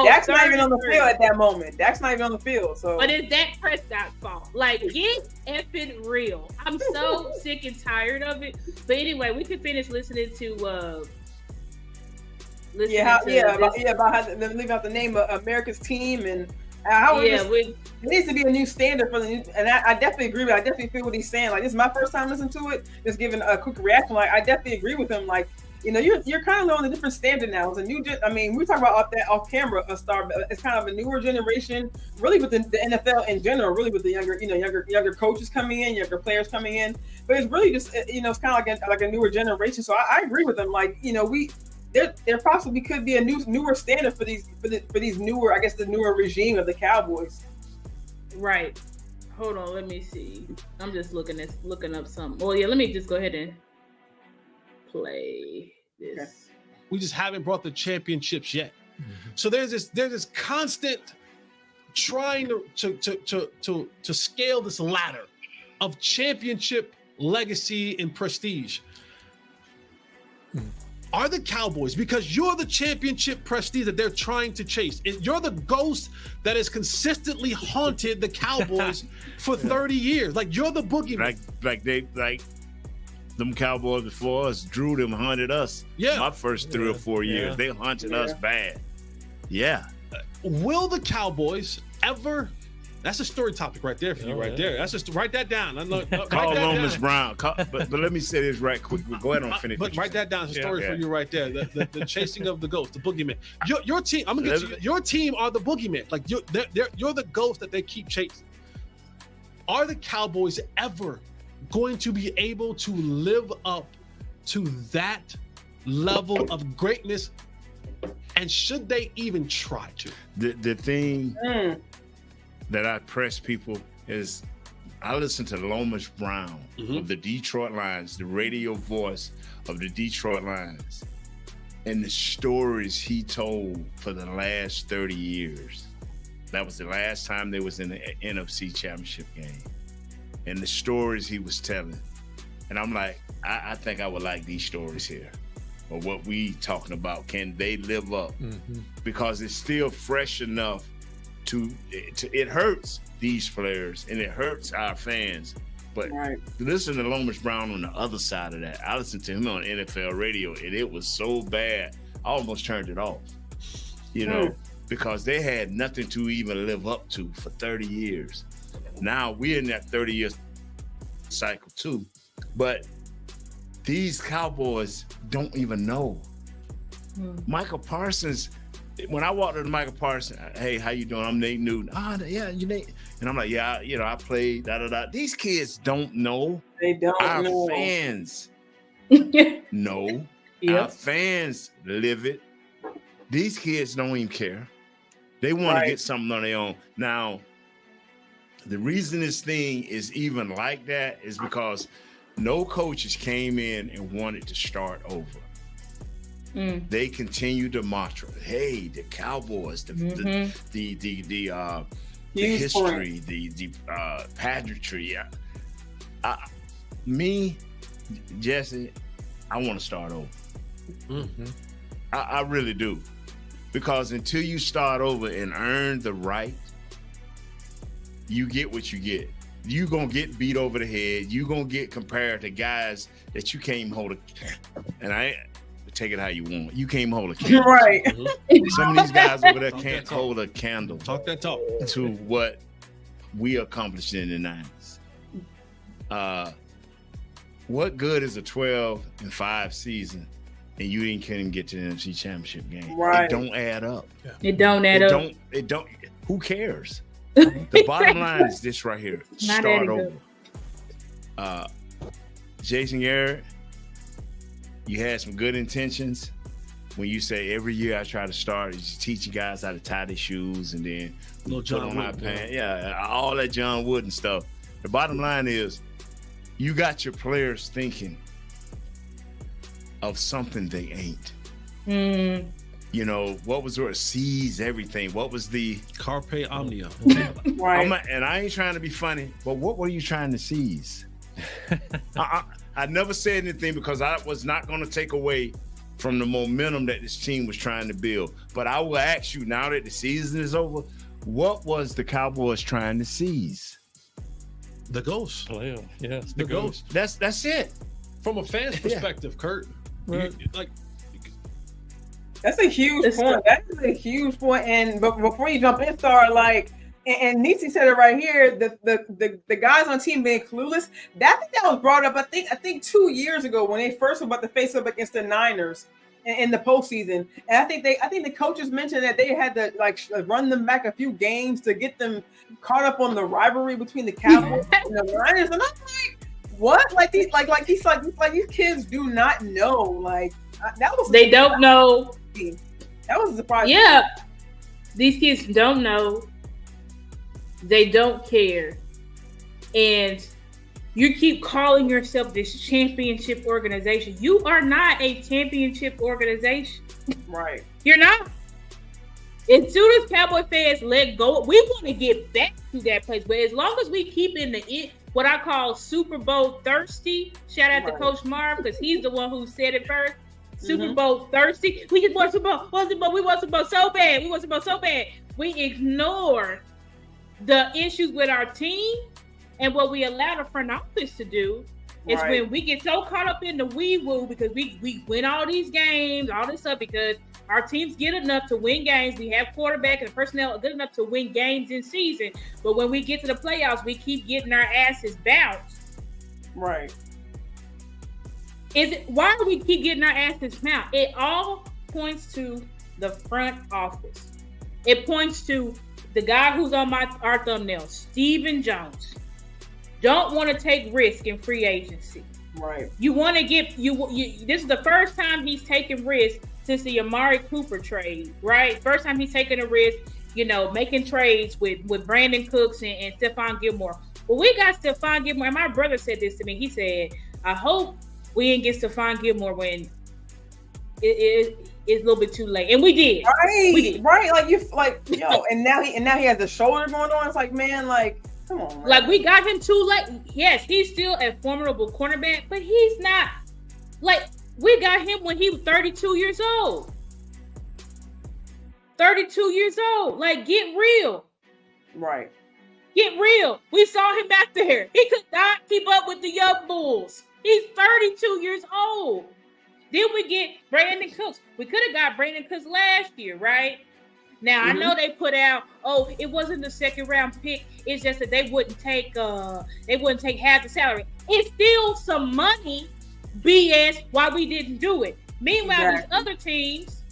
Dak's not even on the field at that moment. Dak's not even on the field. So, but it's Dak Prescott's fault. Like, get effing real. I'm so sick and tired of it. But anyway, we can finish listening to. About how they leave out the name of America's team and. It needs to be a new standard for the new, and I definitely agree with. I definitely feel what he's saying. Like this is my first time listening to it. Just giving a quick reaction. Like I definitely agree with him. Like you're kind of on a different standard now. It's a new. We talk about off camera a star. It's kind of a newer generation, really with the NFL in general. Really with the younger coaches coming in, younger players coming in. But it's really just it's kind of like a newer generation. So I agree with him. Like there possibly could be a newer standard for these newer, I guess, the newer regime of the Cowboys. Right. Hold on, let me see. I'm just looking up something. Well, yeah, let me just go ahead and play this. Okay. We just haven't brought the championships yet. Mm-hmm. So there's this constant trying to scale this ladder of championship legacy and prestige. Mm-hmm. Are the Cowboys, because you're the championship prestige that they're trying to chase. You're the ghost that has consistently haunted the Cowboys for 30 years. Like you're the boogeyman. Like them Cowboys before us, Drew them haunted us. Yeah. My first 3 or 4 years, they haunted us bad. Yeah. Will the Cowboys ever? That's a story topic right there for you, right there. That's just write that down. Call Lomas Brown. But let me say this right quick. Go ahead and finish. But write that down. It's a story for you right there. The chasing of the ghost, the boogeyman. Your team. I'm gonna get you. Your team are the boogeyman. Like you're the ghost that they keep chasing. Are the Cowboys ever going to be able to live up to that level of greatness? And should they even try to? The thing. That I press people is I listen to Lomas Brown of the Detroit Lions, the radio voice of the Detroit Lions, and the stories he told for the last 30 years. That was the last time they was in the NFC Championship game. And the stories he was telling. And I'm like, I think I would like these stories here. Or what we talking about. Can they live up? Mm-hmm. Because it's still fresh enough it hurts these players and it hurts our fans. But listen to Lomas Brown on the other side of that. I listened to him on NFL radio and it was so bad, I almost turned it off. Because they had nothing to even live up to for 30 years. Now we're in that 30-year cycle too. But these Cowboys don't even know. Michael Parsons. When I walked into Michael Parsons, hey, how you doing? I'm Nate Newton. Yeah, you Nate. And I'm like, yeah, I played, da-da-da. These kids don't know. They don't know. Our fans know. Yep. Our fans live it. These kids don't even care. They want to get something on their own. Now, the reason this thing is even like that is because no coaches came in and wanted to start over. They continue to mantra. Hey, the Cowboys, the history, the pageantry. Me, Jesse, I want to start over. Mm-hmm. I really do, because until you start over and earn the right, you get what you get. You gonna get beat over the head. You gonna get compared to guys that you can't hold and I. Take it how you want. You can't hold a candle. Right. Some of these guys over there can't hold a candle. Talk that talk. To what we accomplished in the 90s. what good is a 12-5 season and you didn't even get to the NFC Championship game? Right. It don't add up. It don't add up. It don't. Who cares? The bottom line is this right here. Not Start over. Jason Garrett, you had some good intentions when you say every year I try to start is teaching guys how to tie their shoes and then put on my pants. Yeah, all that John Wooden stuff. The bottom line is you got your players thinking of something they ain't. You know, what was the seize everything? What was the Carpe Omnia? Right. And I ain't trying to be funny, but what were you trying to seize? I never said anything because I was not going to take away from the momentum that this team was trying to build. But I will ask you, now that the season is over, what was the Cowboys trying to seize? The ghost. Yeah, the ghost. That's it. From a fan's perspective, Kurt. Right. That's a huge point. That is a huge point. And but before you jump in, Star, like, and Nisi said it right here, the guys on the team being clueless. That was brought up, I think 2 years ago when they first were about to face up against the Niners in the postseason. And I think the coaches mentioned that they had to like run them back a few games to get them caught up on the rivalry between the Cowboys and the Niners. And I'm like, what? Like these kids do not know. Like that was they don't know. That was a surprise. Yeah, these kids don't know. They don't care, and you keep calling yourself this championship organization. You are not a championship organization. Right. You're not. As soon as Cowboy fans let go, we want to get back to that place. But as long as we keep in what I call Super Bowl thirsty, shout out to Coach Marv because he's the one who said it first. Super Bowl thirsty. We just want Super Bowl. We want Super Bowl so bad. We want Super Bowl so bad. We ignore the issues with our team, and what we allow the front office to do is when we get so caught up in the woo because we win all these games, all this stuff because our teams get enough to win games. We have quarterback and personnel good enough to win games in season, but when we get to the playoffs, we keep getting our asses bounced. Right. Why do we keep getting our asses bounced? It all points to the front office. It points to the guy who's on our thumbnail, Stephen Jones. Don't want to take risk in free agency. Right. You want to get this is the first time he's taken risk since the Amari Cooper trade, right? First time he's taken a risk, making trades with Brandon Cooks and Stephon Gilmore. Well, we got Stephon Gilmore, and my brother said this to me. He said, I hope we didn't get Stephon Gilmore when it's a little bit too late, and we did. Right, we did. Right. And now he has the shoulder going on. It's like, man, like, come on. Man. Like we got him too late. Yes, he's still a formidable cornerback, but he's not. Like we got him when he was 32 years old. 32 years old. Like get real. Right. Get real. We saw him back there. He could not keep up with the young bulls. He's 32 years old. Then we get Brandon Cooks. We could have got Brandon Cooks last year, right? Now I know they put out, it wasn't the second round pick. It's just that they wouldn't take half the salary. It's still some money, BS, why we didn't do it. Meanwhile, these other teams,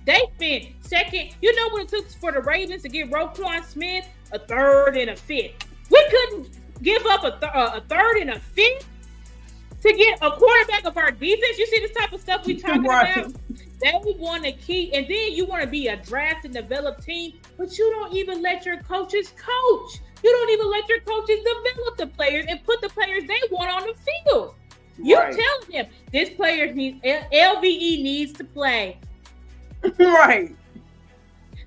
they spent second. You know what it took for the Ravens to get Roquan Smith? A third and a fifth. We couldn't give up a third and a fifth to get a quarterback of our defense. You see this type of stuff we talking about? They want to keep, and then you want to be a draft and develop team, but you don't even let your coaches coach. You don't even let your coaches develop the players and put the players they want on the field. You tell them this player needs LVE needs to play. Right.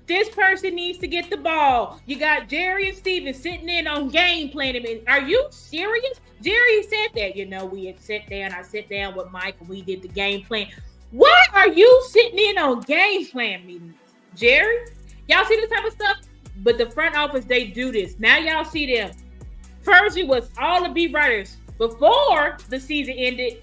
This person needs to get the ball. You got Jerry and Steven sitting in on game planning. Are you serious? Jerry said that, we had sat down. I sat down with Mike and we did the game plan. Why are you sitting in on game plan meetings, Jerry? Y'all see this type of stuff? But the front office, they do this. Now y'all see them. First, it was all the beat writers. Before the season ended,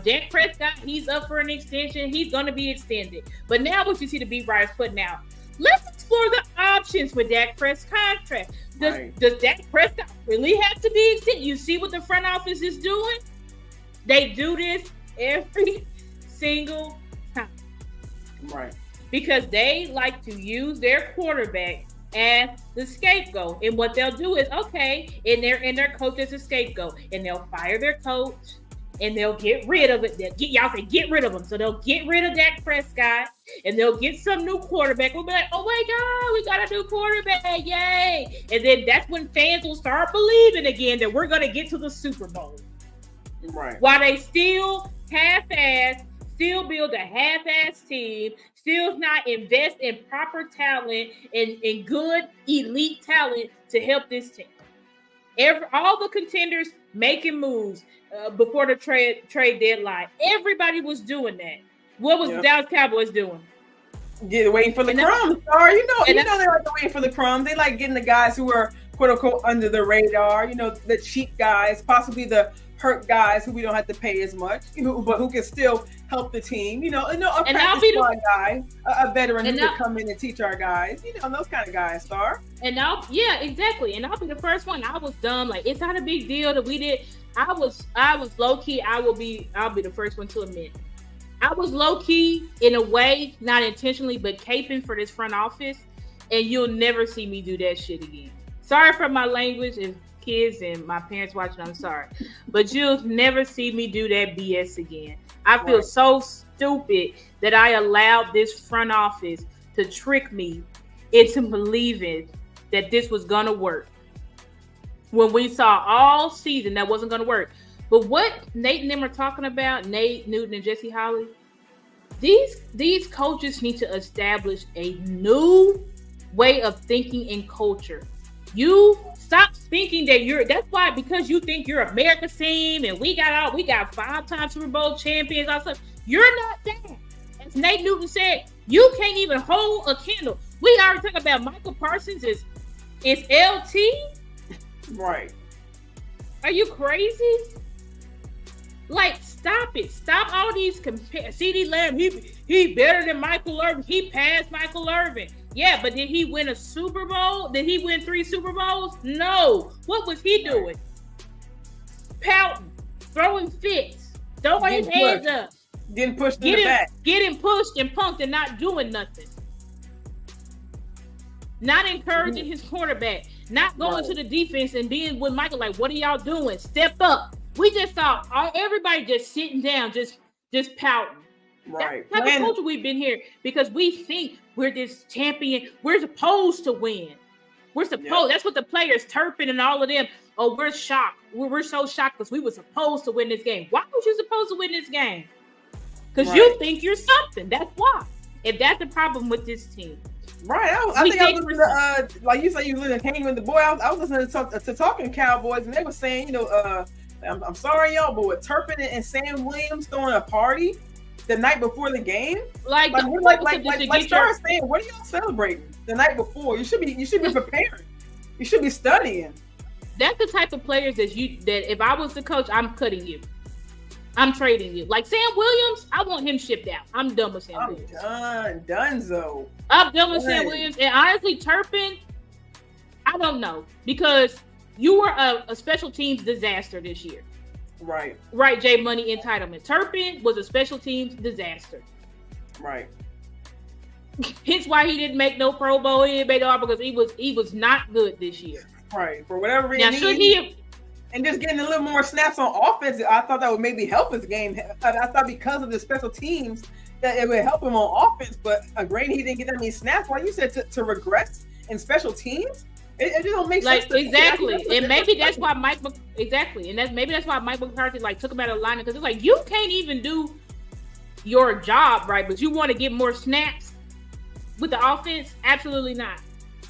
Dak Prescott, he's up for an extension. He's going to be extended. But now what you see the beat writers putting out, let's explore the options with Dak Prescott's contract. Does Dak Prescott really have to be extended? You see what the front office is doing? They do this every single time. Right. Because they like to use their quarterback as the scapegoat. And what they'll do is, okay, and their coach is a scapegoat. And they'll fire their coach and they'll get rid of it. Y'all say get rid of them. So they'll get rid of Dak Prescott and they'll get some new quarterback. We'll be like, oh my God, we got a new quarterback. Yay. And then that's when fans will start believing again that we're going to get to the Super Bowl. Right. While they still half-ass, still build a half-ass team, still not invest in proper talent and good elite talent to help this team. All the contenders making moves before the trade deadline. Everybody was doing that. What was the Dallas Cowboys doing? Yeah, waiting for the crumbs. You know they like waiting for the crumbs. They like getting the guys who are quote unquote under the radar. You know, the cheap guys, possibly the hurt guys who we don't have to pay as much, but who can still help the team. A practice squad guy, a veteran who can come in and teach our guys. Those kind of guys, Star. Exactly. And I'll be the first one. I was dumb. Like, it's not a big deal that we did. I was low key. I'll be the first one to admit. I was low key in a way, not intentionally, but caping for this front office, and you'll never see me do that shit again. Sorry for my language. If kids and my parents watching, I'm sorry, but you'll never see me do that BS again. I feel so stupid that I allowed this front office to trick me into believing that this was gonna work when we saw all season that wasn't gonna work. But what Nate and them are talking about, Nate Newton and Jesse Holley, these coaches need to establish a new way of thinking and culture. You stop thinking that that's why, because you think you're America's team and we got 5-time Super Bowl champions. You're not that. As Nate Newton said, you can't even hold a candle. We already talking about Michael Parsons is LT. Right. Are you crazy? Like, stop it. Stop all these CeeDee Lamb, he better than Michael Irvin. He passed Michael Irvin. Yeah, but did he win a Super Bowl? Did he win 3 Super Bowls? No. What was he doing? Pouting, throwing fits, throwing his hands up. Getting pushed in the back. Getting pushed and punked and not doing nothing. Not encouraging his quarterback. Not going to the defense and being with Michael like, what are y'all doing? Step up. We just saw everybody just sitting down, just pouting. Right. That's the type of culture we've been here because we think we're this champion. We're supposed to win. We're supposed. That's what the players, Turpin and all of them. Oh, we're shocked. We're so shocked because we were supposed to win this game. Why was you supposed to win this game? Because you think you're something. That's why. If that's the problem with this team. Right. I think I was listening to, like you said, you were hanging with the boy. I was listening to Talking Cowboys, and they were saying, I'm sorry, y'all, but with Turpin and Sam Williams throwing a party the night before the game, like Star saying, what are y'all celebrating the night before? You should be preparing. You should be studying. That's the type of players that if I was the coach, I'm cutting you. I'm trading you. Like Sam Williams, I want him shipped out. I'm done with Sam Williams. Donezo. I'm done with Sam Williams. And honestly, Turpin, I don't know. Because you were a special teams disaster this year. Right. Right, J Money entitlement. Turpin was a special teams disaster. Right. Hence why he didn't make no Pro Bowl. He didn't make no, because he was not good this year. Right. For whatever reason. Now, should he have, and just getting a little more snaps on offense, I thought that would maybe help his game. I thought because of the special teams that it would help him on offense. But granted, he didn't get that many snaps. Like you said, to regress in special teams, it just don't make sense. Exactly, and maybe that's why Mike McCarthy took him out of line, because it's like you can't even do your job right, but you want to get more snaps with the offense? Absolutely not.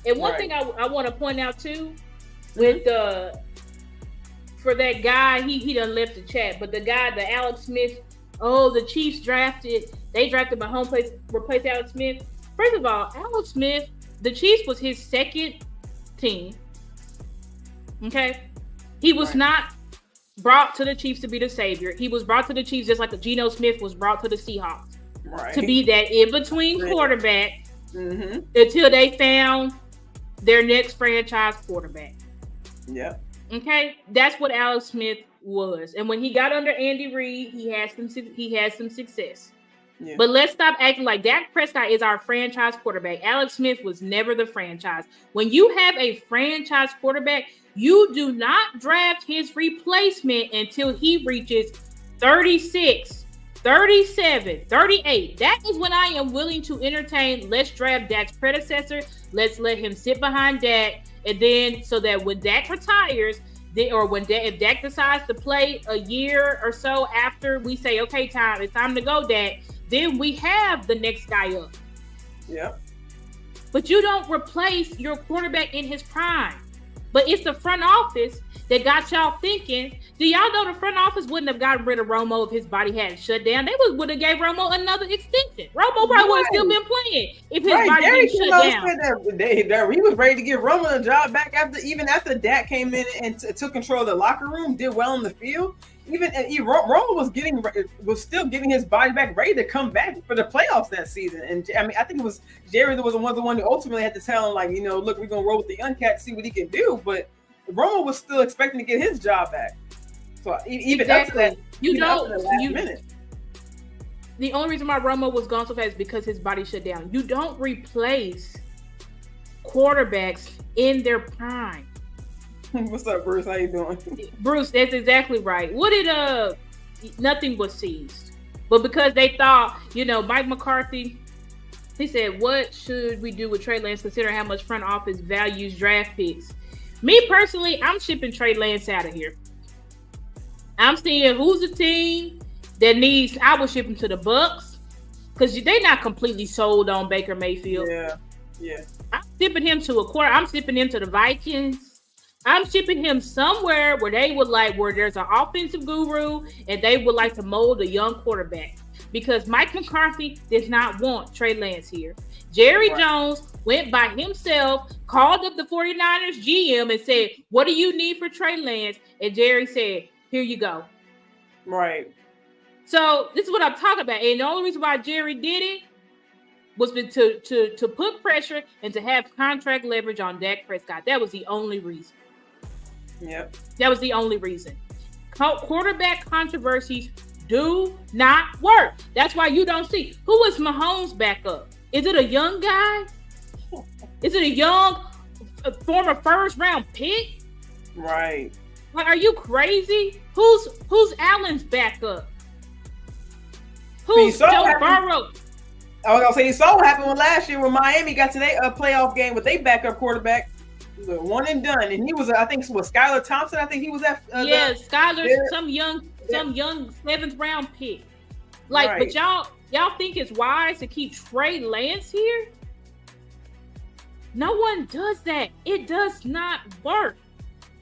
And one thing I want to point out too, with for that guy, he done left the chat, but the Alex Smith, the Chiefs drafted Mahomes replace Alex Smith. First of all, Alex Smith, the Chiefs was his second team. Okay? He was not brought to the Chiefs to be the savior. He was brought to the Chiefs just like Geno Smith was brought to the Seahawks. Right. To be that in-between quarterback until they found their next franchise quarterback. Yeah. Okay? That's what Alex Smith was. And when he got under Andy Reid, he had some success. Yeah. But let's stop acting like Dak Prescott is our franchise quarterback. Alex Smith was never the franchise. When you have a franchise quarterback, you do not draft his replacement until he reaches 36, 37, 38. That is when I am willing to entertain. Let's draft Dak's predecessor. Let's let him sit behind Dak. And then so that when Dak retires, if Dak decides to play a year or so after we say, okay, it's time to go, Dak, then we have the next guy up. Yeah. But you don't replace your quarterback in his prime. But it's the front office that got y'all thinking. Do y'all know the front office wouldn't have gotten rid of Romo if his body hadn't shut down? They would have gave Romo another extension. Romo probably would have still been playing if his body didn't shut down. He was ready to give Romo the job back after Dak came in and took control of the locker room, did well on the field. Romo was still getting his body back, ready to come back for the playoffs that season. And I mean, I think it was Jerry that was the one who ultimately had to tell him, like, look, we're gonna roll with the young cat, see what he can do. But Romo was still expecting to get his job back. So even exactly. up to that, minute. The only reason why Romo was gone so fast is because his body shut down. You don't replace quarterbacks in their prime. What's up, Bruce? How you doing? Bruce, that's exactly right. What did nothing was seized. But because they thought, Mike McCarthy, he said, what should we do with Trey Lance considering how much front office values draft picks? Me personally, I'm shipping Trey Lance out of here. I'm seeing who's a team that needs, I would ship him to the Bucks because they're not completely sold on Baker Mayfield. Yeah. I'm shipping him to I'm shipping him to the Vikings. I'm shipping him somewhere where there's an offensive guru and they would like to mold a young quarterback because Mike McCarthy does not want Trey Lance here. Jerry Jones went by himself, called up the 49ers GM and said, what do you need for Trey Lance? And Jerry said, here you go. Right. So this is what I'm talking about. And the only reason why Jerry did it was to put pressure and to have contract leverage on Dak Prescott. That was the only reason. Yep. That was the only reason. Quarterback controversies do not work. That's why you don't see. Who is Mahomes' backup? Is it a young guy? Is it a young former first round pick? Right. Like, are you crazy? Who's Allen's backup? Who's Joe Burrow? I was gonna say, you saw what happened last year when Miami got to their playoff game with their backup quarterback. One and done, and he was, I think, Skylar Thompson. I think he was at. Skylar, some young 7th round pick. Like, right. But y'all think it's wise to keep Trey Lance here? No one does that. It does not work.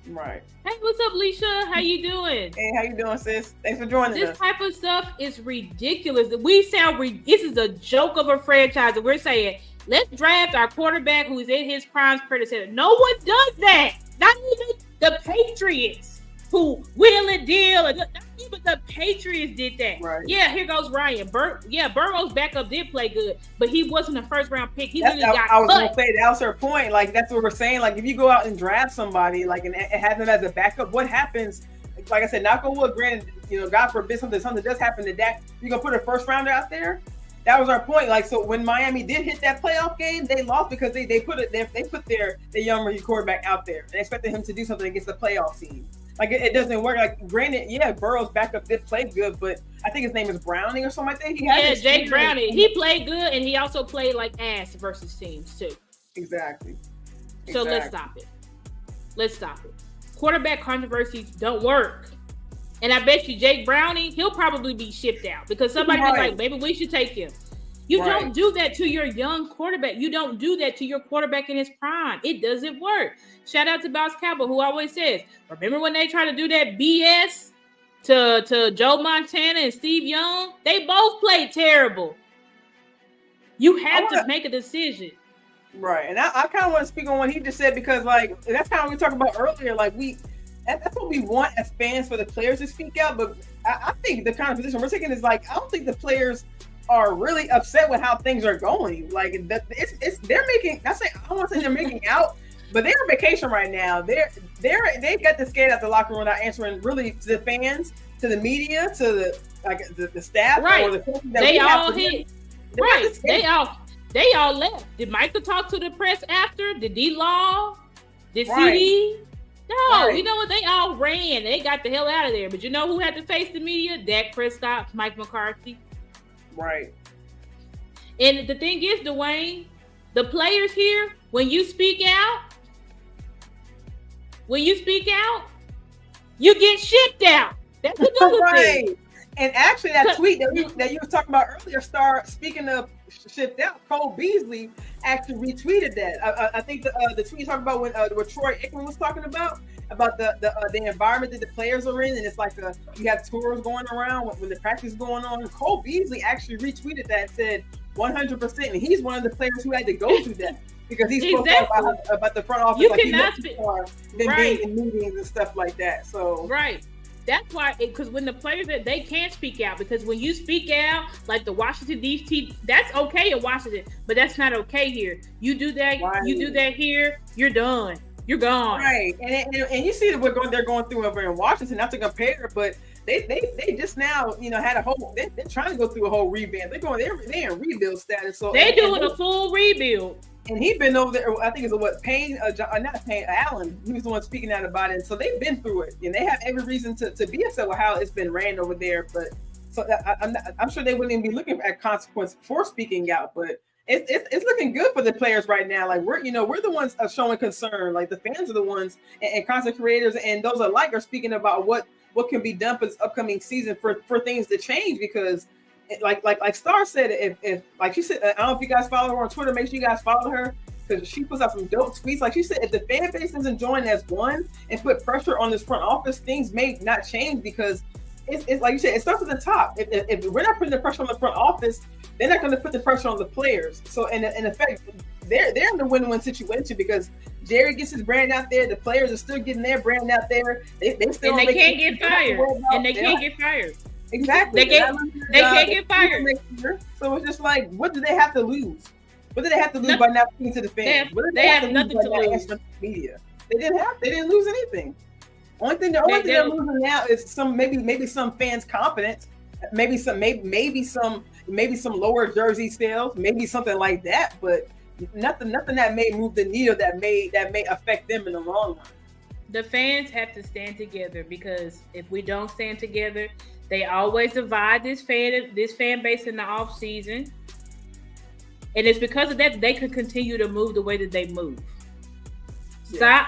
Right. Hey, what's up, Leisha? How you doing? Hey, how you doing, sis? Thanks for joining us. This type of stuff is ridiculous. This is a joke of a franchise, and we're saying, let's draft our quarterback who is in his prime's predecessor. No one does that. Not even the Patriots, who wheel and deal. Not even the Patriots did that. Right. Yeah, here goes Ryan. Burrow's backup did play good, but he wasn't a first-round pick. I was going to say, that was her point. Like, that's what we're saying. Like, if you go out and draft somebody, like, and have them as a backup, what happens? Like I said, knock on wood, granted, God forbid something does happen to Dak, you're going to put a first-rounder out there? That was our point. Like, so when Miami did hit that playoff game, they lost because they put their young rookie quarterback out there and expected him to do something against the playoff team. Like, it doesn't work. Like, granted, yeah, Burrow's backup did play good, but I think his name is Browning or something like that. Jake Browning. He played good, and he also played like ass versus teams too. Exactly. So let's stop it. Quarterback controversies don't work. And I bet you Jake Browning, he'll probably be shipped out because somebody was like, maybe we should take him. You don't do that to your young quarterback. You don't do that to your quarterback in his prime. It doesn't work. Shout out to Boss Cowboy, who always says, remember when they tried to do that BS to Joe Montana and Steve Young? They both played terrible. You have to make a decision. Right. And I kind of want to speak on what he just said because, like, that's kind of what we talked about earlier. Like, that's what we want as fans, for the players to speak out. But I think the kind of position we're taking is, like, I don't think the players are really upset with how things are going. Like, they're making. I don't want to say they're making out, But they're on vacation right now. They've got to skate out the locker room, not answering really to the fans, to the media, to the staff, right? Or the they all hit. Right. They all left. Did Michael talk to the press after? Did D-Law? Did CD? No, you know what? They all ran. They got the hell out of there. But you know who had to face the media? Dak Prescott, Mike McCarthy. Right. And the thing is, Dwayne, the players here, when you speak out, you get shipped out. That's another thing. And actually, that tweet that you were talking about earlier, speaking of shipped out, Cole Beasley actually retweeted that. I think the tweet talking about what Troy Aikman was talking about the environment that the players are in, and it's like you have tours going around when the practice is going on. Cole Beasley actually retweeted that and said 100%, and he's one of the players who had to go through that because he spoke about the front office. You cannot speak. Being in meetings and stuff like that. So right. That's why, because when the players they can't speak out, because when you speak out, like the Washington D.C., that's okay in Washington, but that's not okay here. You do that, you do that here, you're done, you're gone. Right, and you see that they're going through over in Washington. Not to compare, but they just now had a whole. They're trying to go through a whole revamp. They're in rebuild status. So they're doing a full rebuild. And he's been over there. I think it's not Payne, Allen. He was the one speaking out about it. And so they've been through it, and they have every reason to be upset with how it's been ran over there. But so I'm sure they wouldn't even be looking at consequence for speaking out. But it's looking good for the players right now. Like we're the ones showing concern. Like the fans are the ones, and content creators and those alike are speaking about what can be done for this upcoming season for things to change because. Like Star said, if like she said, I don't know if you guys follow her on Twitter, make sure you guys follow her because she puts out some dope tweets. Like she said, if the fan base isn't joined as one and put pressure on this front office, things may not change because it's like you said, it starts at the top. If we're not putting the pressure on the front office, they're not going to put the pressure on the players. So in effect, they're in the win-win situation because Jerry gets his brand out there, the players are still getting their brand out there. They still and they can't get fired. And they can't get fired. Exactly. They can't get fired. So it's just like, what do they have to lose? What do they have to lose by not speaking to the fans? They have nothing to lose. Media. They didn't lose anything. The only thing they're losing now is maybe some fans' confidence, maybe some lower jersey sales, maybe something like that. But nothing that may move the needle that may affect them in the long run. The fans have to stand together because if we don't stand together, they always divide this fan base in the off season, and it's because of that they could continue to move the way that they move. Stop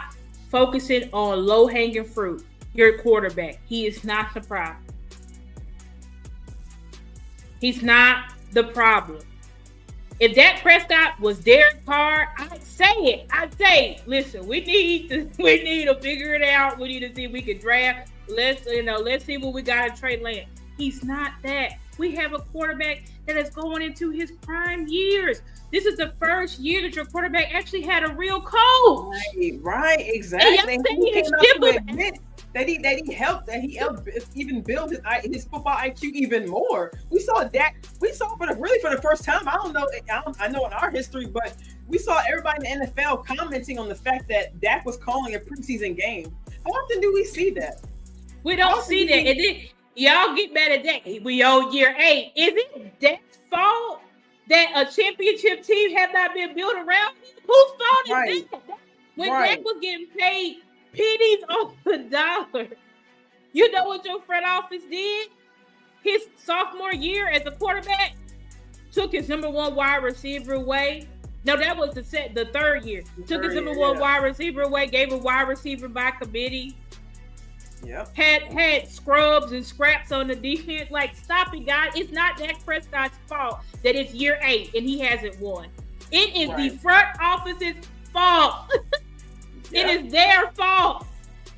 focusing on low hanging fruit. Your quarterback, he is not the problem. He's not the problem. If Dak Prescott was Derek Carr, I'd say it. I'd say, listen, we need to figure it out. We need to see if we can draft. Let's see what we got in Trey Lance. He's not that. We have a quarterback that is going into his prime years. This is the first year that your quarterback actually had a real coach. Right, exactly. And he came out to admit that he helped even build his football IQ even more. We saw Dak. We saw for the first time. I know in our history, but we saw everybody in the NFL commenting on the fact that Dak was calling a preseason game. How often do we see that? We don't see that. And then y'all get mad at Dak. We owe year 8. Is it Dak's fault that a championship team have not been built around him? Whose fault is that? When Dak was getting paid pennies on the dollar, you know what your front office did? His sophomore year as a quarterback, took his number one wide receiver away. No, that was the third year. Took his number one wide receiver away, gave a wide receiver by committee. Yep. Had scrubs and scraps on the defense. Like, stop it, guys. It's not Dak Prescott's fault that it's year 8 and he hasn't won. It is the front office's fault. It is their fault.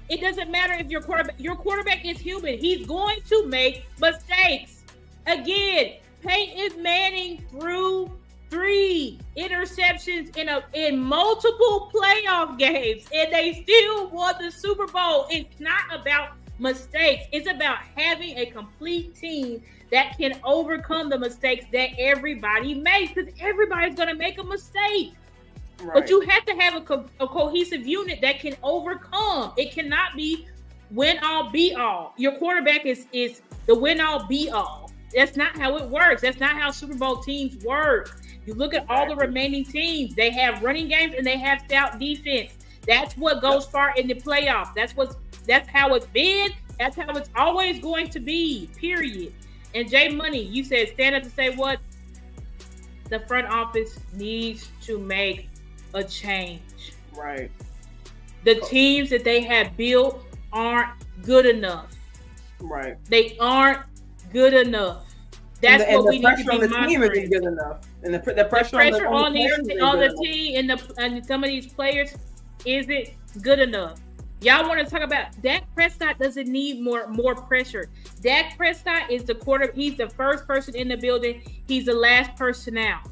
It doesn't matter if your quarterback is human. He's going to make mistakes. Again, Peyton Manning threw 3 interceptions in multiple playoff games, and they still won the Super Bowl. It's not about mistakes. It's about having a complete team that can overcome the mistakes that everybody makes, because everybody's going to make a mistake. Right. But you have to have a cohesive unit that can overcome. It cannot be win all, be all. Your quarterback is the win all, be all. That's not how it works. That's not how Super Bowl teams work. You look at all the remaining teams. They have running games and they have stout defense. That's what goes far in the playoffs. That's how it's been. That's how it's always going to be, period. And Jay Money, you said stand up to say what? The front office needs to make a change. Right. The teams that they have built aren't good enough. Right. They aren't good enough. That's what we need to be monitoring. The team isn't good enough. And the pressure on the team and some of these players isn't good enough. Y'all want to talk about Dak Prescott doesn't need more pressure. Dak Prescott is the quarterback. He's the first person in the building. He's the last person out.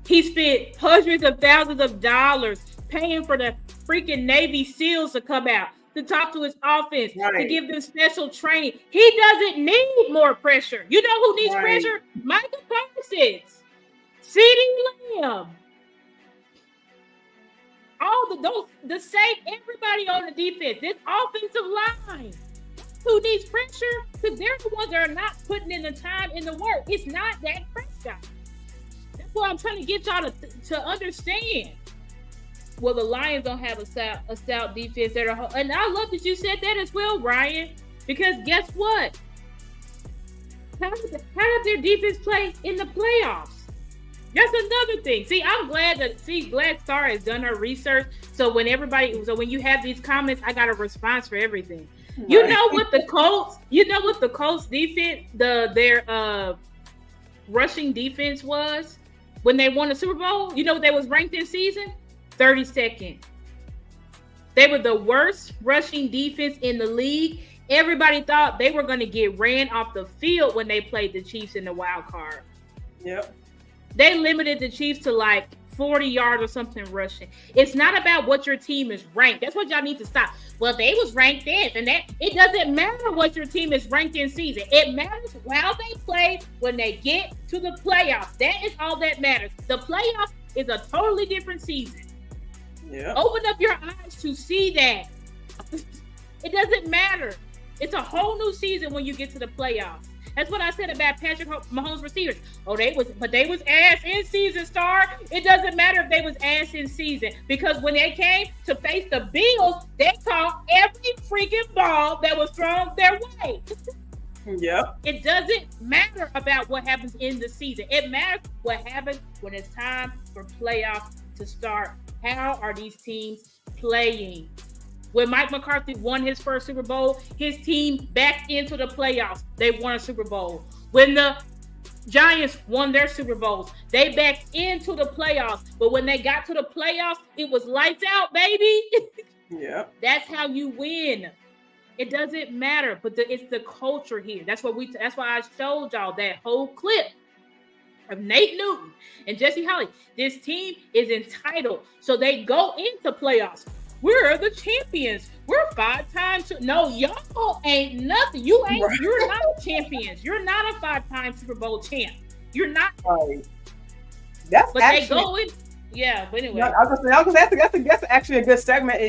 He spent hundreds of thousands of dollars paying for the freaking Navy SEALs to come out, to talk to his offense, to give them special training. He doesn't need more pressure. You know who needs pressure? Michael Parsons, CeeDee Lamb. The same, everybody on the defense, this offensive line, who needs pressure? Because they're the ones that are not putting in the time and the work. It's not Dak Prescott. That's what I'm trying to get y'all to understand. Well, the Lions don't have a stout defense. And I love that you said that as well, Ryan, because guess what? How does their defense play in the playoffs? That's another thing. See, I'm glad Star has done her research. So when you have these comments, I got a response for everything. Right. You know what the Colts defense, their rushing defense was when they won the Super Bowl? You know what they was ranked this season? 32nd. They were the worst rushing defense in the league. Everybody thought they were going to get ran off the field when they played the Chiefs in the wild card. Yep. They limited the Chiefs to like 40 yards or something rushing. It's not about what your team is ranked. That's what y'all need to stop. Well, they was ranked this and that. It doesn't matter what your team is ranked in season. It matters how they play when they get to the playoffs. That is all that matters. The playoffs is a totally different season. Yeah. Open up your eyes to see that. It doesn't matter. It's a whole new season when you get to the playoffs. That's what I said about Patrick Mahomes receivers. They was ass in season, Star. It doesn't matter if they was ass in season, because when they came to face the Bills, they caught every freaking ball that was thrown their way. Yep. It doesn't matter about what happens in the season. It matters what happens when it's time for playoffs to start. How are these teams playing? When Mike McCarthy won his first Super Bowl, his team backed into the playoffs. They won a Super Bowl. When the Giants won their Super Bowls, they backed into the playoffs. But when they got to the playoffs, it was lights out, baby. Yeah. That's how you win. It doesn't matter, but it's the culture here. That's why I showed y'all that whole clip of Nate Newton and Jesse Holley. This team is entitled, so they go into playoffs. We're the champions. We're 5 times. No, y'all ain't nothing. You're not champions. You're not a 5-time Super Bowl champ. You're not. Right. But they go in. Yeah, but anyway. I was gonna say, that's actually a good segment,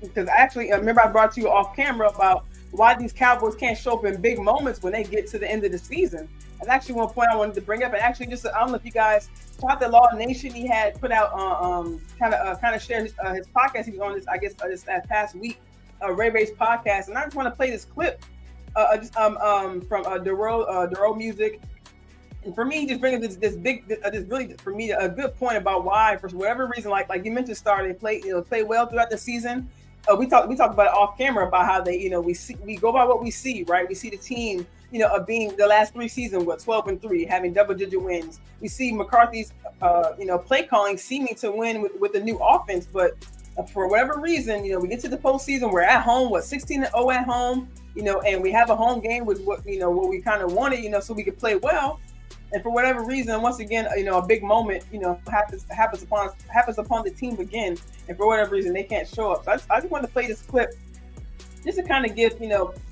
because actually, remember I brought you off camera about why these Cowboys can't show up in big moments when they get to the end of the season. That's actually one point I wanted to bring up. And actually, just I don't know if you guys caught the Law Nation. He had put out kind of shared his podcast. He was on this, I guess, this past week, Ray's podcast. And I just want to play this clip from Duro Music. And for me, just bringing this really, for me, a good point about why, for whatever reason, like you mentioned, Star, they play well throughout the season. We talked about it off camera about how they, we go by what we see, right? We see the team, of being the last 3 seasons, 12-3, having double-digit wins. We see McCarthy's, play calling seeming to win with the new offense, but for whatever reason, we get to the postseason, we're at home, 16-0 at home, and we have a home game with what we kind of wanted, so we could play well. And for whatever reason, once again, a big moment, happens upon the team again. And for whatever reason, they can't show up. So I just wanted to play this clip just to kind of give,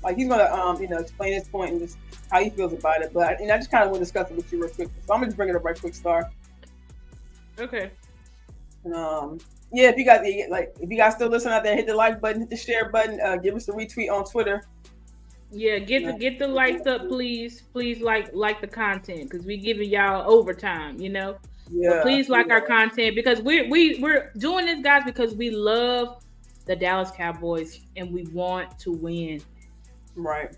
like he's going to, explain his point and just how he feels about it. But I just kind of want to discuss it with you real quick. So I'm going to bring it up right quick, Star. Okay. Yeah, if you guys still listening out there, hit the like button, hit the share button, give us a retweet on Twitter. Yeah, get the likes up, please. Please like the content because we giving y'all overtime, Yeah. But please like our content because we're doing this, guys, because we love the Dallas Cowboys and we want to win. Right.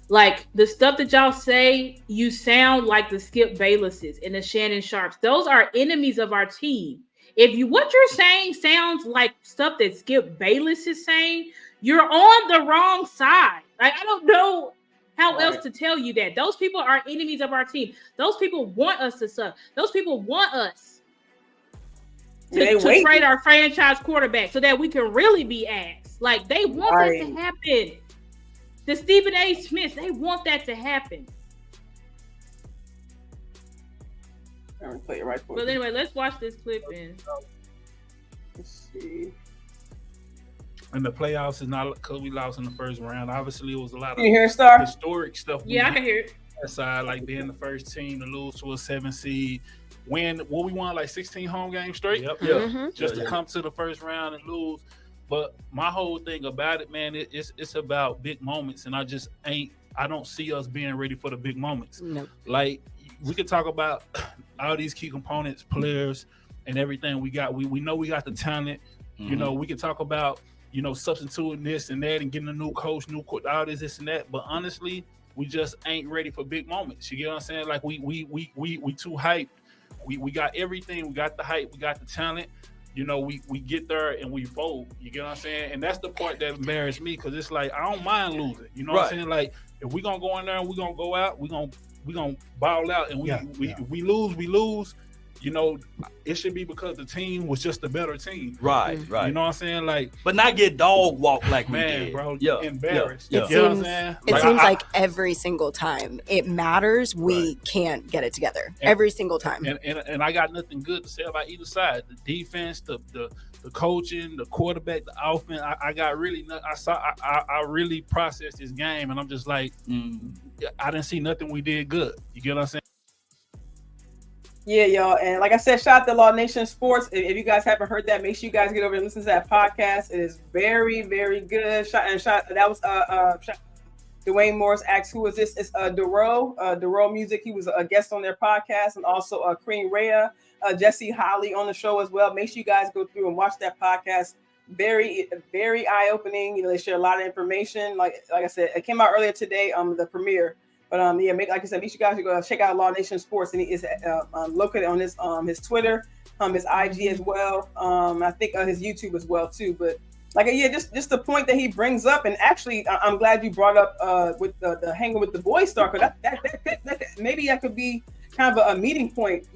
Like the stuff that y'all say, you sound like the Skip Baylesses and the Shannon Sharps. Those are enemies of our team. If what you're saying sounds like stuff that Skip Bayless is saying, you're on the wrong side. Like, I don't know how else to tell you that. Those people are enemies of our team. Those people want us to suck. Those people want us to trade our franchise quarterback so that we can really be ass. Like, they want that to happen. The Stephen A. Smith, they want that to happen. Play it right for but anyway, let's watch this clip in. Let's see. And the playoffs is not because we lost in the first round. Obviously, it was a lot of historic stuff. Yeah, I can hear it. Aside, like being the first team to lose to a 7 seed, we won like 16 home games straight. Yep. Mm-hmm. Just to come to the first round and lose. But my whole thing about it, man, it's about big moments, and I don't see us being ready for the big moments. Nope. Like, we could talk about all these key components, players, and everything we got. We know we got the talent. Mm-hmm. We can talk about, substituting this and that and getting a new coach, all this and that. But honestly, we just ain't ready for big moments. You get what I'm saying? Like, we too hyped. We got everything. We got the hype. We got the talent. We get there and we fold. You get what I'm saying? And that's the part that embarrassed me because it's like, I don't mind losing. You know what I'm saying? Like, if we're going to go in there and we're going to go out, we're going to ball out. And we lose, we lose. It should be because the team was just a better team. Right. You know what I'm saying? Like, but not get dog walk like we man, did. Bro, yeah. Embarrassed. Yeah. You know what I'm saying? It seems like every single time it matters, we can't get it together. Every single time. And I got nothing good to say about either side. The defense, the coaching, the quarterback, the offense. I got really I really processed this game, and I'm just like, I didn't see nothing we did good. You get what I'm saying? Yeah, y'all. And like I said, shout out to Law Nation Sports. If you guys haven't heard that, make sure you guys get over and listen to that podcast. It is very, very good. That was Dwayne Morris asked, who is this? It's Duro Music. He was a guest on their podcast, and also Cream Rhea, Jesse Holly on the show as well. Make sure you guys go through and watch that podcast. Very, very eye-opening. They share a lot of information. Like I said, it came out earlier today, the premiere. But like I said, make sure you guys go check out Law Nation Sports, and he is located on his Twitter, his IG as well. I think his YouTube as well too. But just the point that he brings up, and actually, I'm glad you brought up with the hanging with the boys star, because that maybe that could be kind of a meeting point.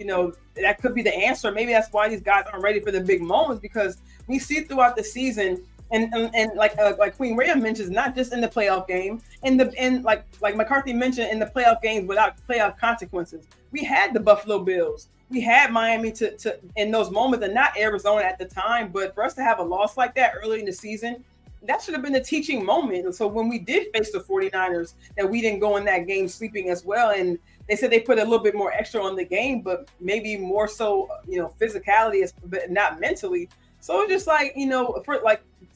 That could be the answer. Maybe that's why these guys aren't ready for the big moments, because we see throughout the season. And like Queen Rhea mentions, not just in the playoff game, like McCarthy mentioned, in the playoff games without playoff consequences. We had the Buffalo Bills, we had Miami to in those moments, and not Arizona at the time. But for us to have a loss like that early in the season, that should have been a teaching moment. And so when we did face the 49ers, that we didn't go in that game sleeping as well. And they said they put a little bit more extra on the game, but maybe more so, physicality, but not mentally. So it's just like,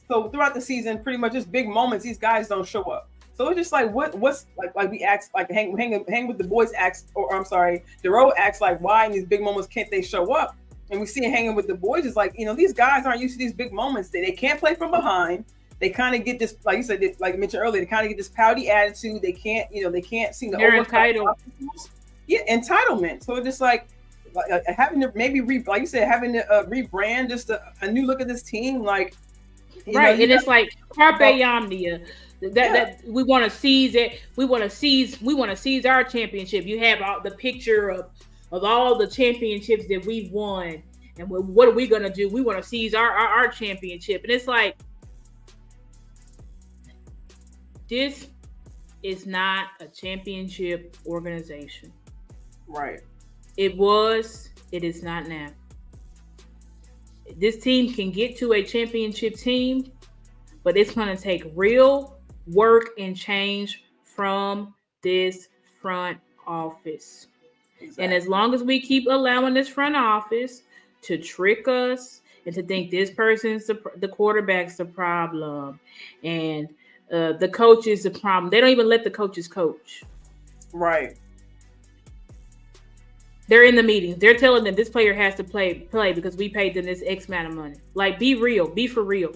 so throughout the season, pretty much just big moments, these guys don't show up. So it's just like, what's like we asked, like hang with the boys asked, or I'm sorry, Duro asked, like, why in these big moments can't they show up? And we see hanging with the boys is like, these guys aren't used to these big moments. They can't play from behind. They kind of get this, like you said, like I mentioned earlier, they kind of get this pouty attitude. They can't seem to You're entitled. Yeah, entitlement. So it's just like having to maybe like you said, having to rebrand just a new look at this team, like. Right, and it's like carpe omnia. That we want to seize it. We want to seize our championship. You have the picture of all the championships that we've won, and what are we gonna do? We want to seize our championship, and it's like, this is not a championship organization. Right. It was. It is not now. This team can get to a championship team, but it's going to take real work and change from this front office. Exactly. And as long as we keep allowing this front office to trick us and to think this person's the quarterback's the problem and the coach is the problem. They don't even let the coaches coach. Right. They're in the meetings. They're telling them this player has to play because we paid them this X amount of money. Like, be real. Be for real.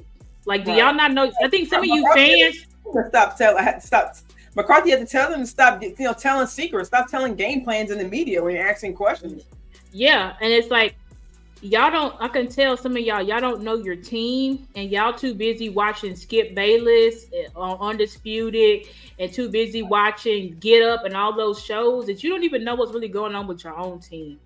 Like, do y'all not know? I think some of you fans stop. McCarthy had to tell them to stop, telling secrets. Stop telling game plans in the media when you're asking questions. Yeah, and it's like y'all don't. I can tell some of y'all don't know your team, and y'all too busy watching Skip Bayless on Undisputed, and too busy watching Get Up and all those shows that you don't even know what's really going on with your own team.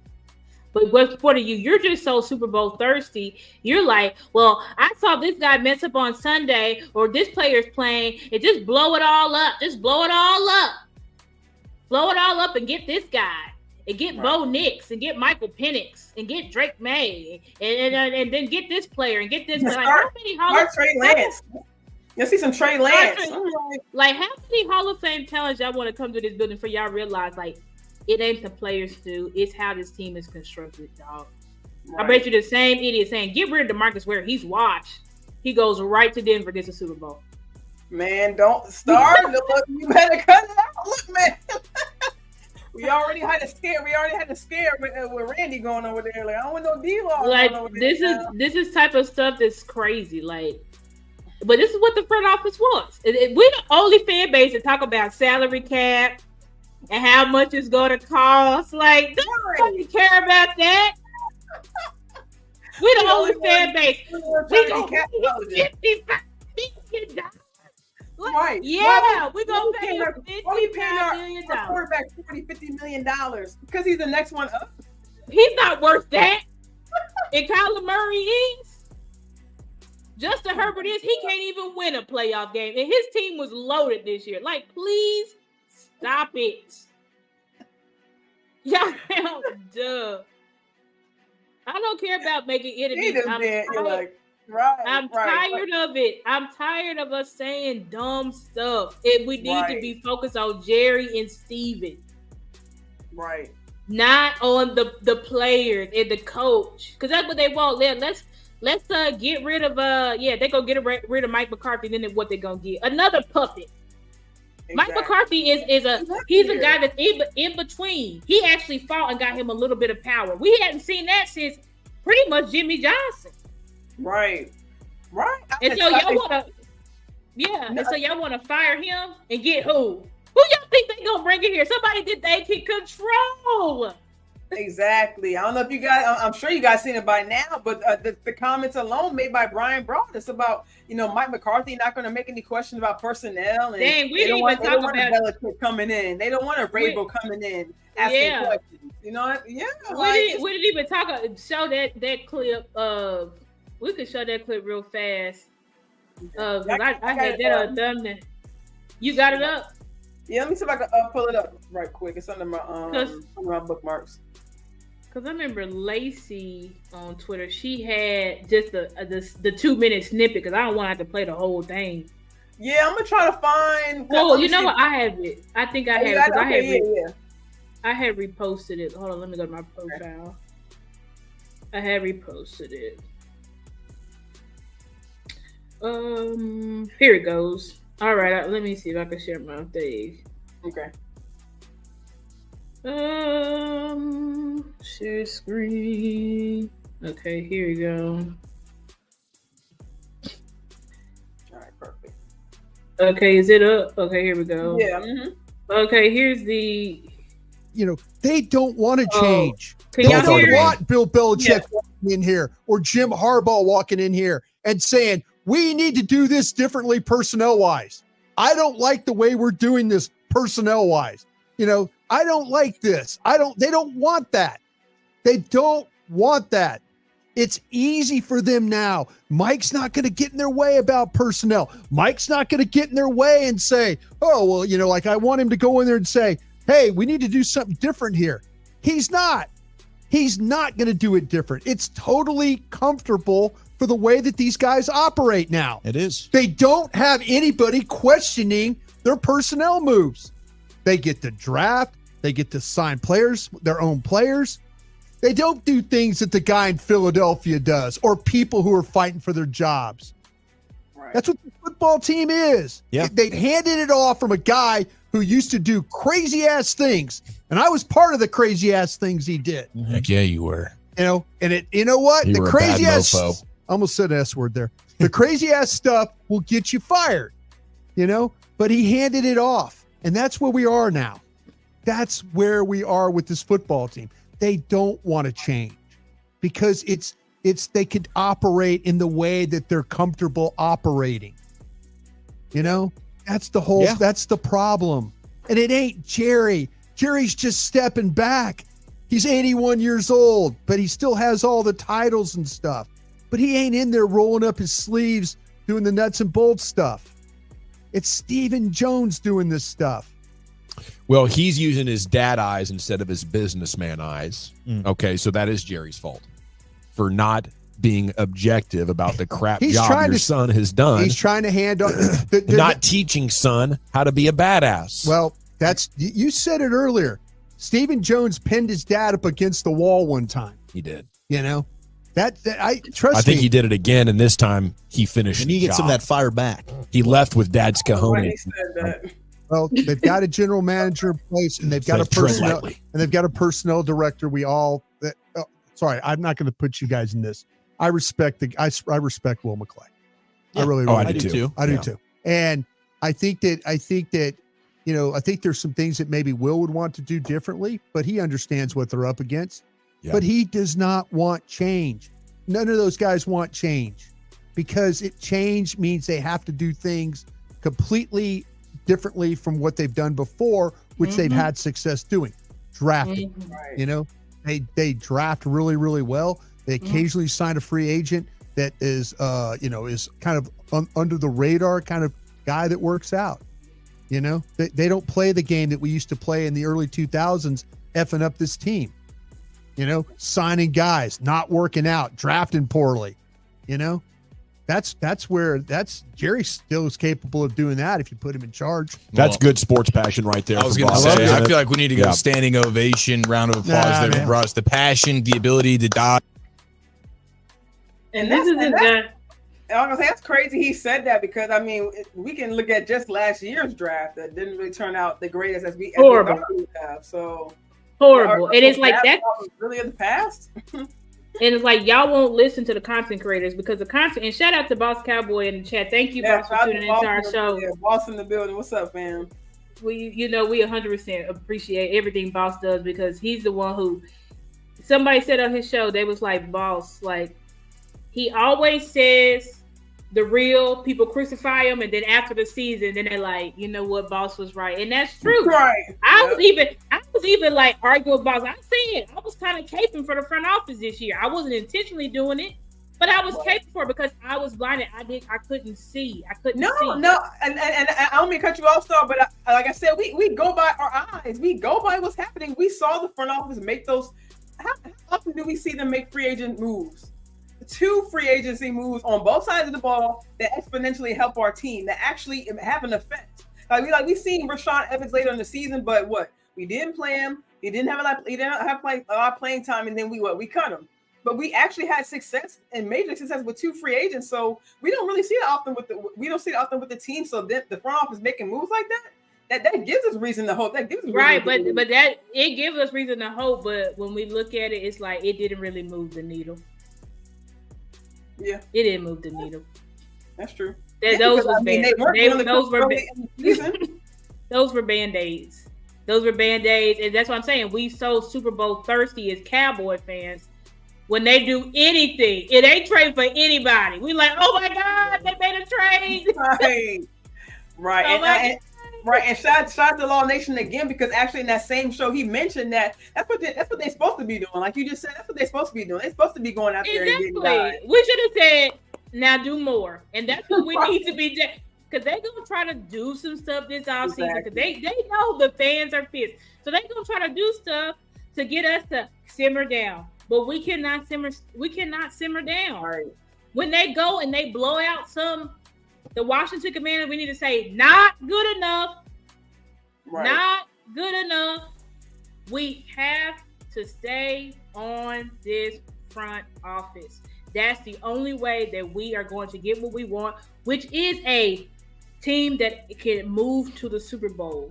But what are you? You're just so Super Bowl thirsty. You're like, well, I saw this guy mess up on Sunday, or this player's playing, and just blow it all up. Just blow it all up. Blow it all up and get this guy, and get Bo Nix, and get Michael Penix, and get Drake May, and then get this player, and get this. Like, how many Trey Lance? You'll see some Trey Lance. Like, how many Hall of Fame talents y'all want to come to this building for y'all realize, like, it ain't the players do, it's how this team is constructed, dog. Right. I bet you the same idiot saying, get rid of DeMarcus Ware. He's washed. He goes right to Denver, gets a Super Bowl. Man, don't start. Look, you better cut it out. Look, man. We already had a scare with Randy going over there. Like, I don't want no D-Law. Like, this is type of stuff that's crazy. Like, but this is what the front office wants. We're the only fan base that talk about salary cap and how much it's going to cost. Like, don't nobody care about that. We're the only fan base. We going to get $55 million. Right. Yeah, we're going to pay him $55 million. Quarterback $50 million because he's the next one up. He's not worth that. And Kyler Murray is. Justin Herbert is. He can't even win a playoff game. And his team was loaded this year. Like, please. Stop it. Y'all, duh. I don't care about making enemies. I'm tired of it. I'm tired of us saying dumb stuff. We need to be focused on Jerry and Steven. Right. Not on the players and the coach. Because that's what they want. Let's get rid of they're gonna get rid of Mike McCarthy, then what they're gonna get? Another puppet. Exactly. Mike McCarthy is he's a guy that's in between. He actually fought and got him a little bit of power. We hadn't seen that since pretty much Jimmy Johnson. Right. And so y'all want to fire him and get who? Who y'all think they gonna bring in here? Somebody that they can control. Exactly. I don't know if you guys, I'm sure you guys seen it by now, but the comments alone made by Brian Broaddus about, Mike McCarthy not going to make any questions about personnel. And dang, we didn't even talk about Belichick coming in. They don't want a Vrabel coming in asking questions. You know what? Yeah. We didn't even show that clip of, we could show that clip real fast. I had that done. You got it up? Yeah, let me see if I can pull it up right quick. It's under my bookmarks. Because I remember Lacey on Twitter, she had just the 2-minute snippet because I don't want to have to play the whole thing. Yeah, I'm going to try to find. Oh, you know what? I have it. I think I have it. I had reposted it. Hold on, let me go to my profile. Okay. I had reposted it. Here it goes. All right, let me see if I can share my thing. Okay. Share screen. Okay, here we go. All right, perfect. Okay, is it up? Okay, here we go. Yeah. Mm-hmm. Okay, here's the. They don't want to change. They don't want Bill Belichick walking in here or Jim Harbaugh walking in here and saying, we need to do this differently personnel-wise. I don't like the way we're doing this personnel-wise. I don't like this. They don't want that. They don't want that. It's easy for them now. Mike's not going to get in their way about personnel. Mike's not going to get in their way and say, oh, well, like I want him to go in there and say, hey, we need to do something different here. He's not. He's not going to do it different. It's totally comfortable for the way that these guys operate now. It is. They don't have anybody questioning their personnel moves. They get to draft. They get to sign players, their own players. They don't do things that the guy in Philadelphia does or people who are fighting for their jobs. Right. That's what the football team is. Yeah. They handed it off from a guy who used to do crazy-ass things, and I was part of the crazy-ass things he did. Heck yeah, you were. And you know what? You the were crazy-ass – I almost said an S word there. The crazy-ass stuff will get you fired, But he handed it off, and that's where we are now. That's where we are with this football team. They don't want to change because they could operate in the way that they're comfortable operating. That's that's the problem. And it ain't Jerry. Jerry's just stepping back. He's 81 years old, but he still has all the titles and stuff. But he ain't in there rolling up his sleeves doing the nuts and bolts stuff. It's Stephen Jones doing this stuff. Well, he's using his dad eyes instead of his businessman eyes. Okay, so that is Jerry's fault for not being objective about the crap job your son has done. He's trying to hand on not teaching son how to be a badass. Well, you said it earlier. Stephen Jones pinned his dad up against the wall one time. He did. I trust me. I think he did it again, and this time he finished. And he gets some of that fire back. He left with dad's cojones. Well, they've got a general manager in place, and they've got a personnel director. Sorry, I'm not going to put you guys in this. I respect Will McClay. Yeah. I really, I do too. I do too. And I think that there's some things that maybe Will would want to do differently, but he understands what they're up against. Yeah. But he does not want change. None of those guys want change because change means they have to do things completely differently from what they've done before, which they've had success doing. Drafting, they draft really, really well. They occasionally sign a free agent that is, is kind of under the radar kind of guy that works out. They don't play the game that we used to play in the early 2000s, effing up this team. Signing guys, not working out, drafting poorly. That's Jerry still is capable of doing that if you put him in charge. That's good sports passion right there. I was going to say, I feel like we need to go standing ovation, round of applause there for Russ. The passion, the ability to die. And this isn't that. I was gonna say that's crazy. He said that because we can look at just last year's draft that didn't really turn out the greatest as we thought we would have. So horrible. And it's like that really in the past. And it's like y'all won't listen to the content creators because the content. And shout out to Boss Cowboy in the chat. Thank you, Boss, for tuning into our show. Yeah, Boss in the building. What's up, fam? We 100% appreciate everything Boss does because he's the one who. Somebody said on his show they was like, Boss, like he always says the real people crucify him, and then after the season, then they're like, you know what, Boss was right, and that's true. Right. I was even like arguing with Boss. I said I was kind of caping for the front office this year. I wasn't intentionally doing it, but I was caping for it because I was blinded. I couldn't see. No, and I don't mean to cut you off, Star, but like I said, we go by our eyes. We go by what's happening. We saw the front office make those. How often do we see them make free agent moves? 2 free agency moves on both sides of the ball that exponentially help our team, that actually have an effect. We seen Rashaan Evans later in the season, but we didn't play him. He didn't have a lot of playing time, and then we cut him. But we actually had success and major success with 2 free agents. So we don't really see it often with the team. So the front office making moves like that gives us reason to hope. That gives us right, but that it gives us reason to hope. But when we look at it, it's like it didn't really move the needle. Yeah, it didn't move the needle. That's true. Those were Band-Aids. Those were Band-Aids, and that's what I'm saying. We so Super Bowl thirsty as Cowboy fans. When they do anything, it ain't trade for anybody. We like, oh my God, they made a trade. Right. And shout to Law Nation again, because actually in that same show he mentioned that's what they're supposed to be doing. Like you just said, that's what they're supposed to be doing. They're supposed to be going out there and getting guys. We should have said, now do more. And that's what we need to be doing. Because they're going to try to do some stuff this offseason. Because they know the fans are pissed. So they're going to try to do stuff to get us to simmer down. But we cannot simmer down. Right. When they go and they blow out the Washington Commanders, we need to say, not good enough. Right. Not good enough. We have to stay on this front office. That's the only way that we are going to get what we want, which is a team that can move to the Super Bowl.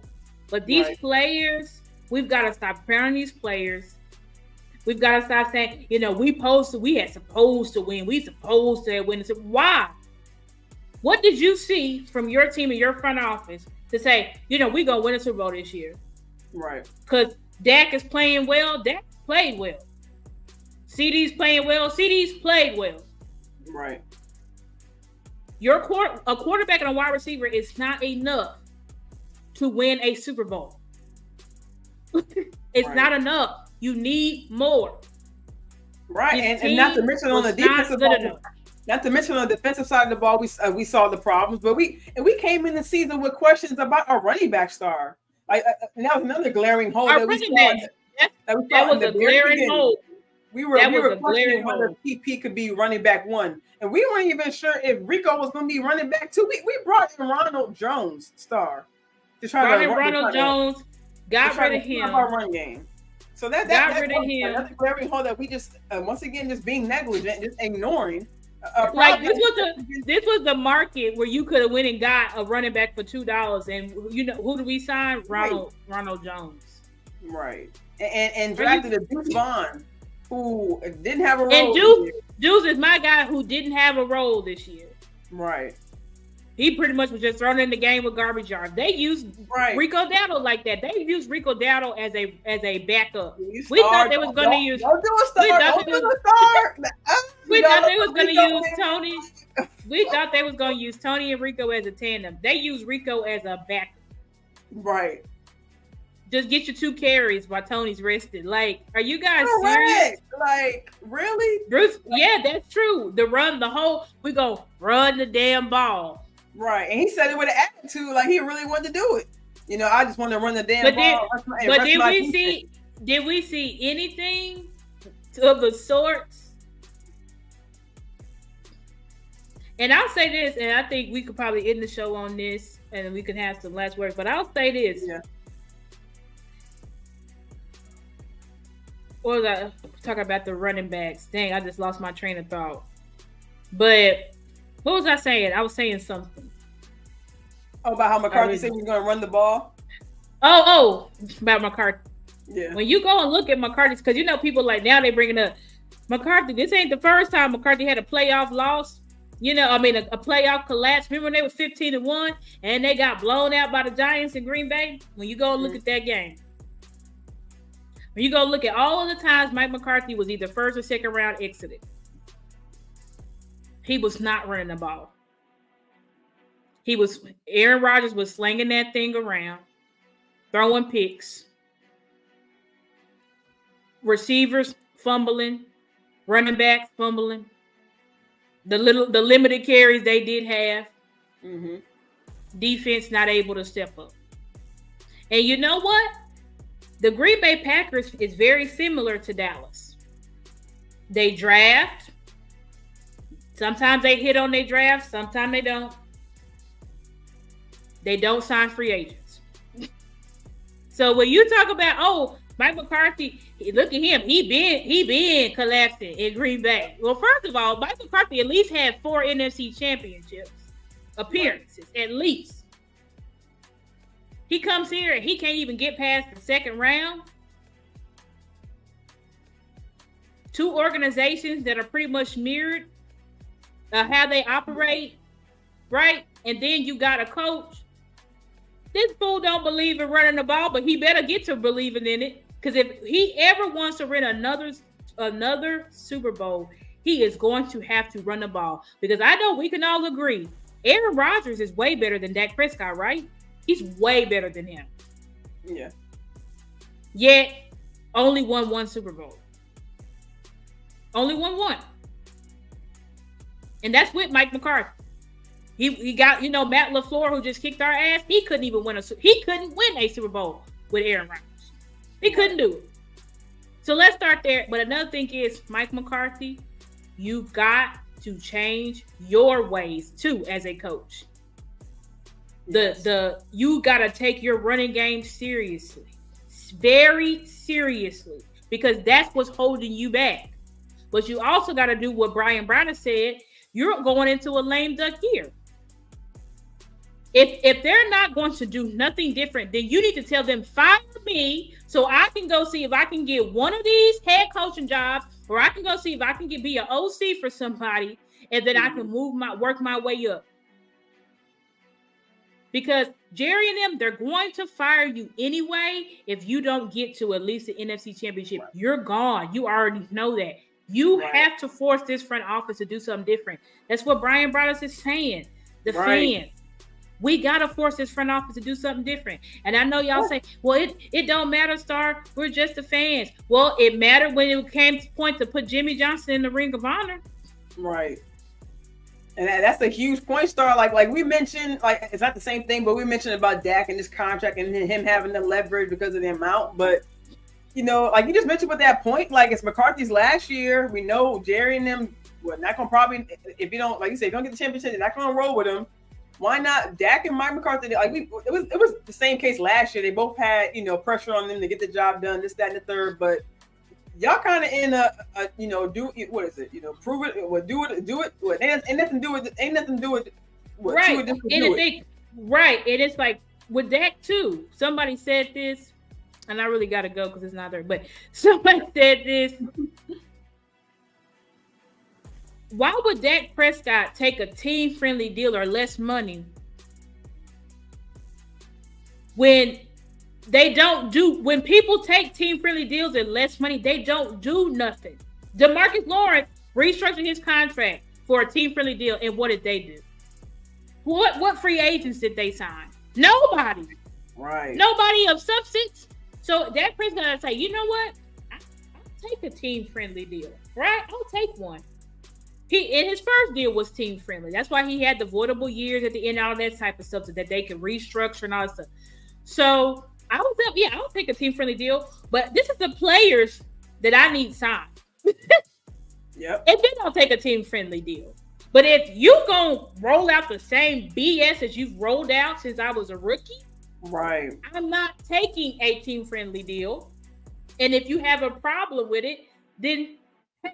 But these players, we've got to stop crowning these players. We've got to stop saying, we had supposed to win. We supposed to win. Why? What did you see from your team and your front office to say, we're going to win a Super Bowl this year? Right. Because Dak is playing well. Dak played well. CD's playing well. CD's played well. Right. A quarterback and a wide receiver is not enough to win a Super Bowl. It's not enough. You need more. Right, and not to mention on the defensive ball. Not to mention on the defensive side of the ball, we saw the problems, but we came in the season with questions about our running back star. And that was another glaring hole that we saw. That was a glaring hole. We were questioning whether PP could be running back one, and we weren't even sure if Rico was going to be running back two. We brought in Ronald Jones, star, to try to Ronald Jones. Got rid of him. Our run game. So that's a glaring hole that we just once again just being negligent, just ignoring. This was the market where you could have went and got a running back for $2, and who did we sign? Ronald Jones. Right, and drafted a Deuce Vaughn, who didn't have a role. And Deuce is my guy who didn't have a role this year. Right. He pretty much was just thrown in the game with garbage yards. They used Rico Dowdle like that. They used Rico Dowdle as a backup. We thought they was going to use. Don't do a star. We thought they was going to use Tony. We thought they was going to use Tony and Rico as a tandem. They used Rico as a backup. Right. Just get your 2 carries while Tony's rested. Like, are you guys serious? Like, really? Bruce? Yeah, that's true. We go run the damn ball. Right, and he said it with an attitude, like he really wanted to do it. I just want to run the damn ball. But did we see anything of the sorts? And I'll say this, and I think we could probably end the show on this, and we can have some last words. But I'll say this. Yeah. What was I talking about? The running backs. Dang, I just lost my train of thought. But what was I saying? I was saying something. Oh, about how McCarthy said he's going to run the ball? Oh, about McCarthy. Yeah. When you go and look at McCarthy's, because people like now they bringing up McCarthy. This ain't the first time McCarthy had a playoff loss. A playoff collapse. Remember when they were 15-1 and they got blown out by the Giants in Green Bay? When you go and look at that game. When you go look at all of the times Mike McCarthy was either first or second round exited, he was not running the ball. Aaron Rodgers was slinging that thing around, throwing picks, receivers fumbling, running backs fumbling, the limited carries they did have, defense not able to step up. And you know what? The Green Bay Packers is very similar to Dallas. They draft. Sometimes they hit on their draft. Sometimes they don't. They don't sign free agents. So when you talk about, Mike McCarthy, look at him. He been collapsing in Green Bay. Well, first of all, Mike McCarthy at least had 4 NFC championships appearances, at least. He comes here and he can't even get past the second round. 2 organizations that are pretty much mirrored how they operate, right? And then you got a coach. This fool don't believe in running the ball, but he better get to believing in it. Because if he ever wants to win another Super Bowl, he is going to have to run the ball. Because I know we can all agree, Aaron Rodgers is way better than Dak Prescott, right? He's way better than him. Yeah. Yet, only won 1 Super Bowl. Only won 1. And that's with Mike McCarthy. He got, Matt LaFleur, who just kicked our ass. He couldn't win a Super Bowl with Aaron Rodgers. He couldn't do it. So let's start there. But another thing is, Mike McCarthy, you've got to change your ways too as a coach. You got to take your running game seriously, very seriously. because that's what's holding you back. But you also got to do what Brian Brown said. You're going into a lame duck year. If they're not going to do nothing different, then you need to tell them, fire me so I can go see if I can get one of these head coaching jobs, or I can go see if I can be an OC for somebody, and then I can work my way up. Because Jerry and them, they're going to fire you anyway if you don't get to at least the NFC Championship. Right. You're gone. You already know that. You have to force this front office to do something different. That's what Brian Broaddus is saying. The fans. We got to force this front office to do something different. And I know y'all say, well, it don't matter, Star. We're just the fans. Well, it mattered when it came to point to put Jimmy Johnson in the Ring of Honor. Right. And that's a huge point, Star. Like we mentioned, like it's not the same thing, but we mentioned about Dak and his contract and him having the leverage because of the amount. But, you know, like you just mentioned with that point, like it's McCarthy's last year. We know Jerry and them were not going to probably, if you don't, like you say, if you don't get the championship, they're not going to roll with him. Why not Dak and Mike McCarthy? Like it was the same case last year. They both had, you know, pressure on them to get the job done, this, that, and the third. But y'all kind of in a you know, do what is it? You know, prove it. What do it. What ain't nothing to do with. Ain't nothing to do with. What, right. And it's like with Dak too. Somebody said this, and I really got to go because it's not there. But somebody said this. Why would Dak Prescott take a team-friendly deal or less money when when people take team-friendly deals and less money, they don't do nothing. DeMarcus Lawrence restructured his contract for a team-friendly deal, and what did they do? What free agents did they sign? Nobody. Right. Nobody of substance. So Dak Prescott say, you know what? I'll take a team-friendly deal, right? I'll take one. His first deal was team friendly. That's why he had the voidable years at the end, all that type of stuff, so that they could restructure and all that stuff. So I was up, I'll take a team friendly deal, but this is the players that I need signed. Yep. And then I'll take a team friendly deal. But if you gonna roll out the same BS as you've rolled out since I was a rookie, right? I'm not taking a team friendly deal. And if you have a problem with it, then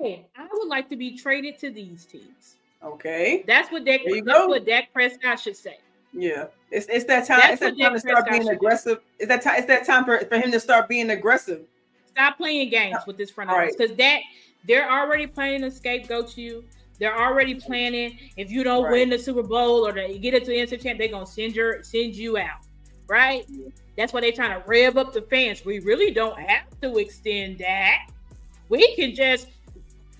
hey, I would like to be traded to these teams. Okay, that's what Dak Prescott should say. Yeah, it's that time. It's that time to start being aggressive. It's that time for him to start being aggressive. Stop playing games with this front office because they're already planning to scapegoat you. They're already planning if you don't win the Super Bowl or get it to the NFC Champ, they're gonna send you out. Right? Yeah. That's why they're trying to rev up the fans. We really don't have to extend that. We can just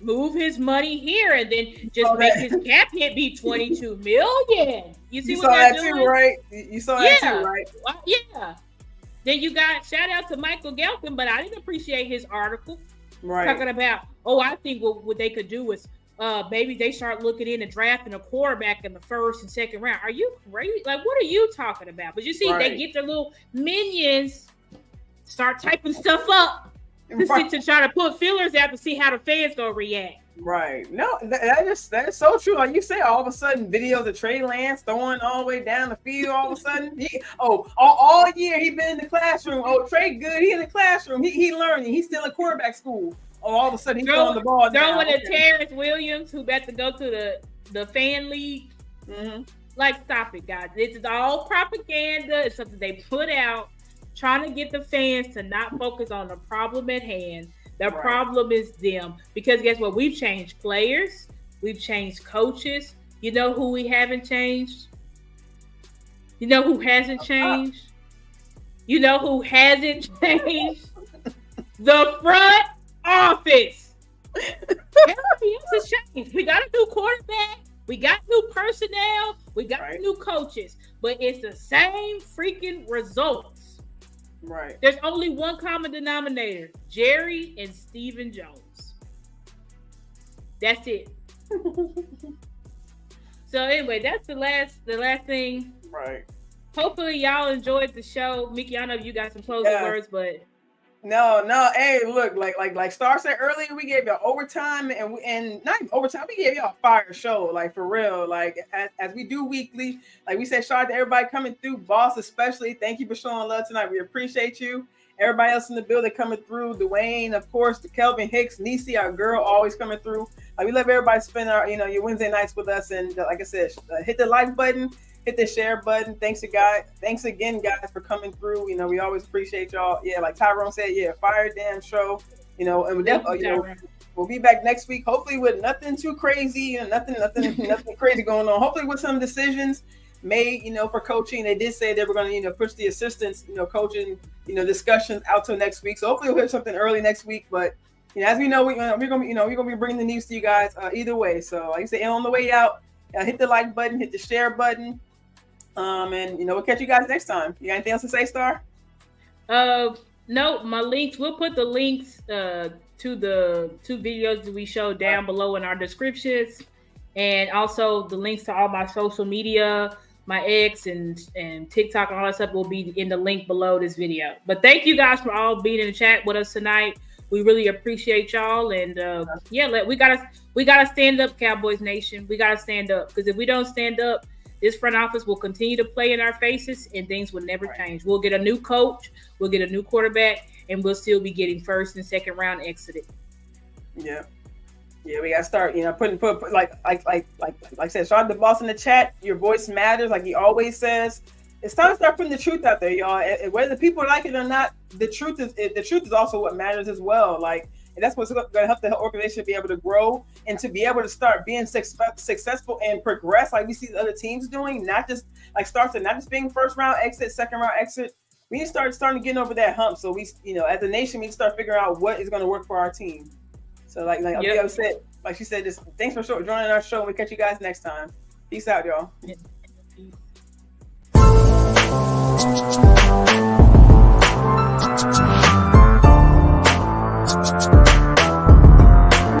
move his money here and then just make his cap hit be $22 million. You see what they're doing? Too, right? You saw that too, right? Yeah. Then you got shout out to Michael Gelkin, but I didn't appreciate his article. Right. Talking about, I think what they could do is maybe they start looking into drafting a quarterback in the first and second round. Are you crazy? Like, what are you talking about? But you see, they get their little minions, start typing stuff up. To try to put feelers out to see how the fans gonna react. Right. No, that is so true. Like you say, all of a sudden videos of Trey Lance throwing all the way down the field. All of a sudden, all year he been in the classroom. Oh, Trey good. He in the classroom. He learning. He's still in quarterback school. Oh, all of a sudden he's throwing the ball. Throwing to Terrence Williams, who about to go to the fan league. Mm-hmm. Like, stop it, guys. It's all propaganda. It's something they put out, trying to get the fans to not focus on the problem at hand. The problem is them. Because guess what? We've changed players. We've changed coaches. You know who we haven't changed? You know who hasn't changed? You know who hasn't changed? The front office. Everybody else has changed. We got a new quarterback. We got new personnel. We got new coaches. But it's the same freaking results. Right. There's only one common denominator: Jerry and Stephen Jones. That's it. So anyway, that's the last thing. Right. Hopefully y'all enjoyed the show. Mickey, I know you got some closing words, but no. Hey, look, like Star said earlier, we gave y'all overtime and not even overtime. We gave y'all a fire show, like for real. Like as we do weekly, like we said, shout out to everybody coming through, boss especially. Thank you for showing love tonight. We appreciate you. Everybody else in the building coming through. Dwayne, of course, the Kelvin Hicks, Nisi, our girl, always coming through. We love everybody spend our, your Wednesday nights with us. And like I said, hit the like button, hit the share button. Thanks again, guys, for coming through. We always appreciate y'all. Yeah, like Tyrone said, fire damn show. And we'll be back next week, hopefully with nothing too crazy, nothing crazy going on. Hopefully with some decisions made, for coaching. They did say they were going to, push the assistants, coaching, discussions out till next week. So hopefully we'll hear something early next week. But as we know, we're gonna be bringing the news to you guys either way. So like I said, on the way out, hit the like button, hit the share button, and we'll catch you guys next time. You got anything else to say, Star? No, my links. We'll put the links to the 2 videos that we showed down below in our descriptions, and also the links to all my social media, my X and TikTok and all that stuff will be in the link below this video. But thank you guys for all being in the chat with us tonight. We really appreciate y'all, and we gotta stand up, Cowboys Nation. We gotta stand up, because if we don't stand up, this front office will continue to play in our faces, and things will never change. We'll get a new coach, we'll get a new quarterback, and we'll still be getting first and second round exited. Yeah, we gotta start. Put like I said, shout out the boss in the chat. Your voice matters, like he always says. It's time to start putting the truth out there, y'all. Whether people like it or not, the truth is also what matters as well. Like, and that's what's going to help the organization be able to grow and to be able to start being successful and progress, like we see the other teams doing. Not just being first round exit, second round exit. We need to starting getting over that hump. So we, as a nation, we need to start figuring out what is going to work for our team. So like she said, just thanks for joining our show. We'll catch you guys next time. Peace out, y'all.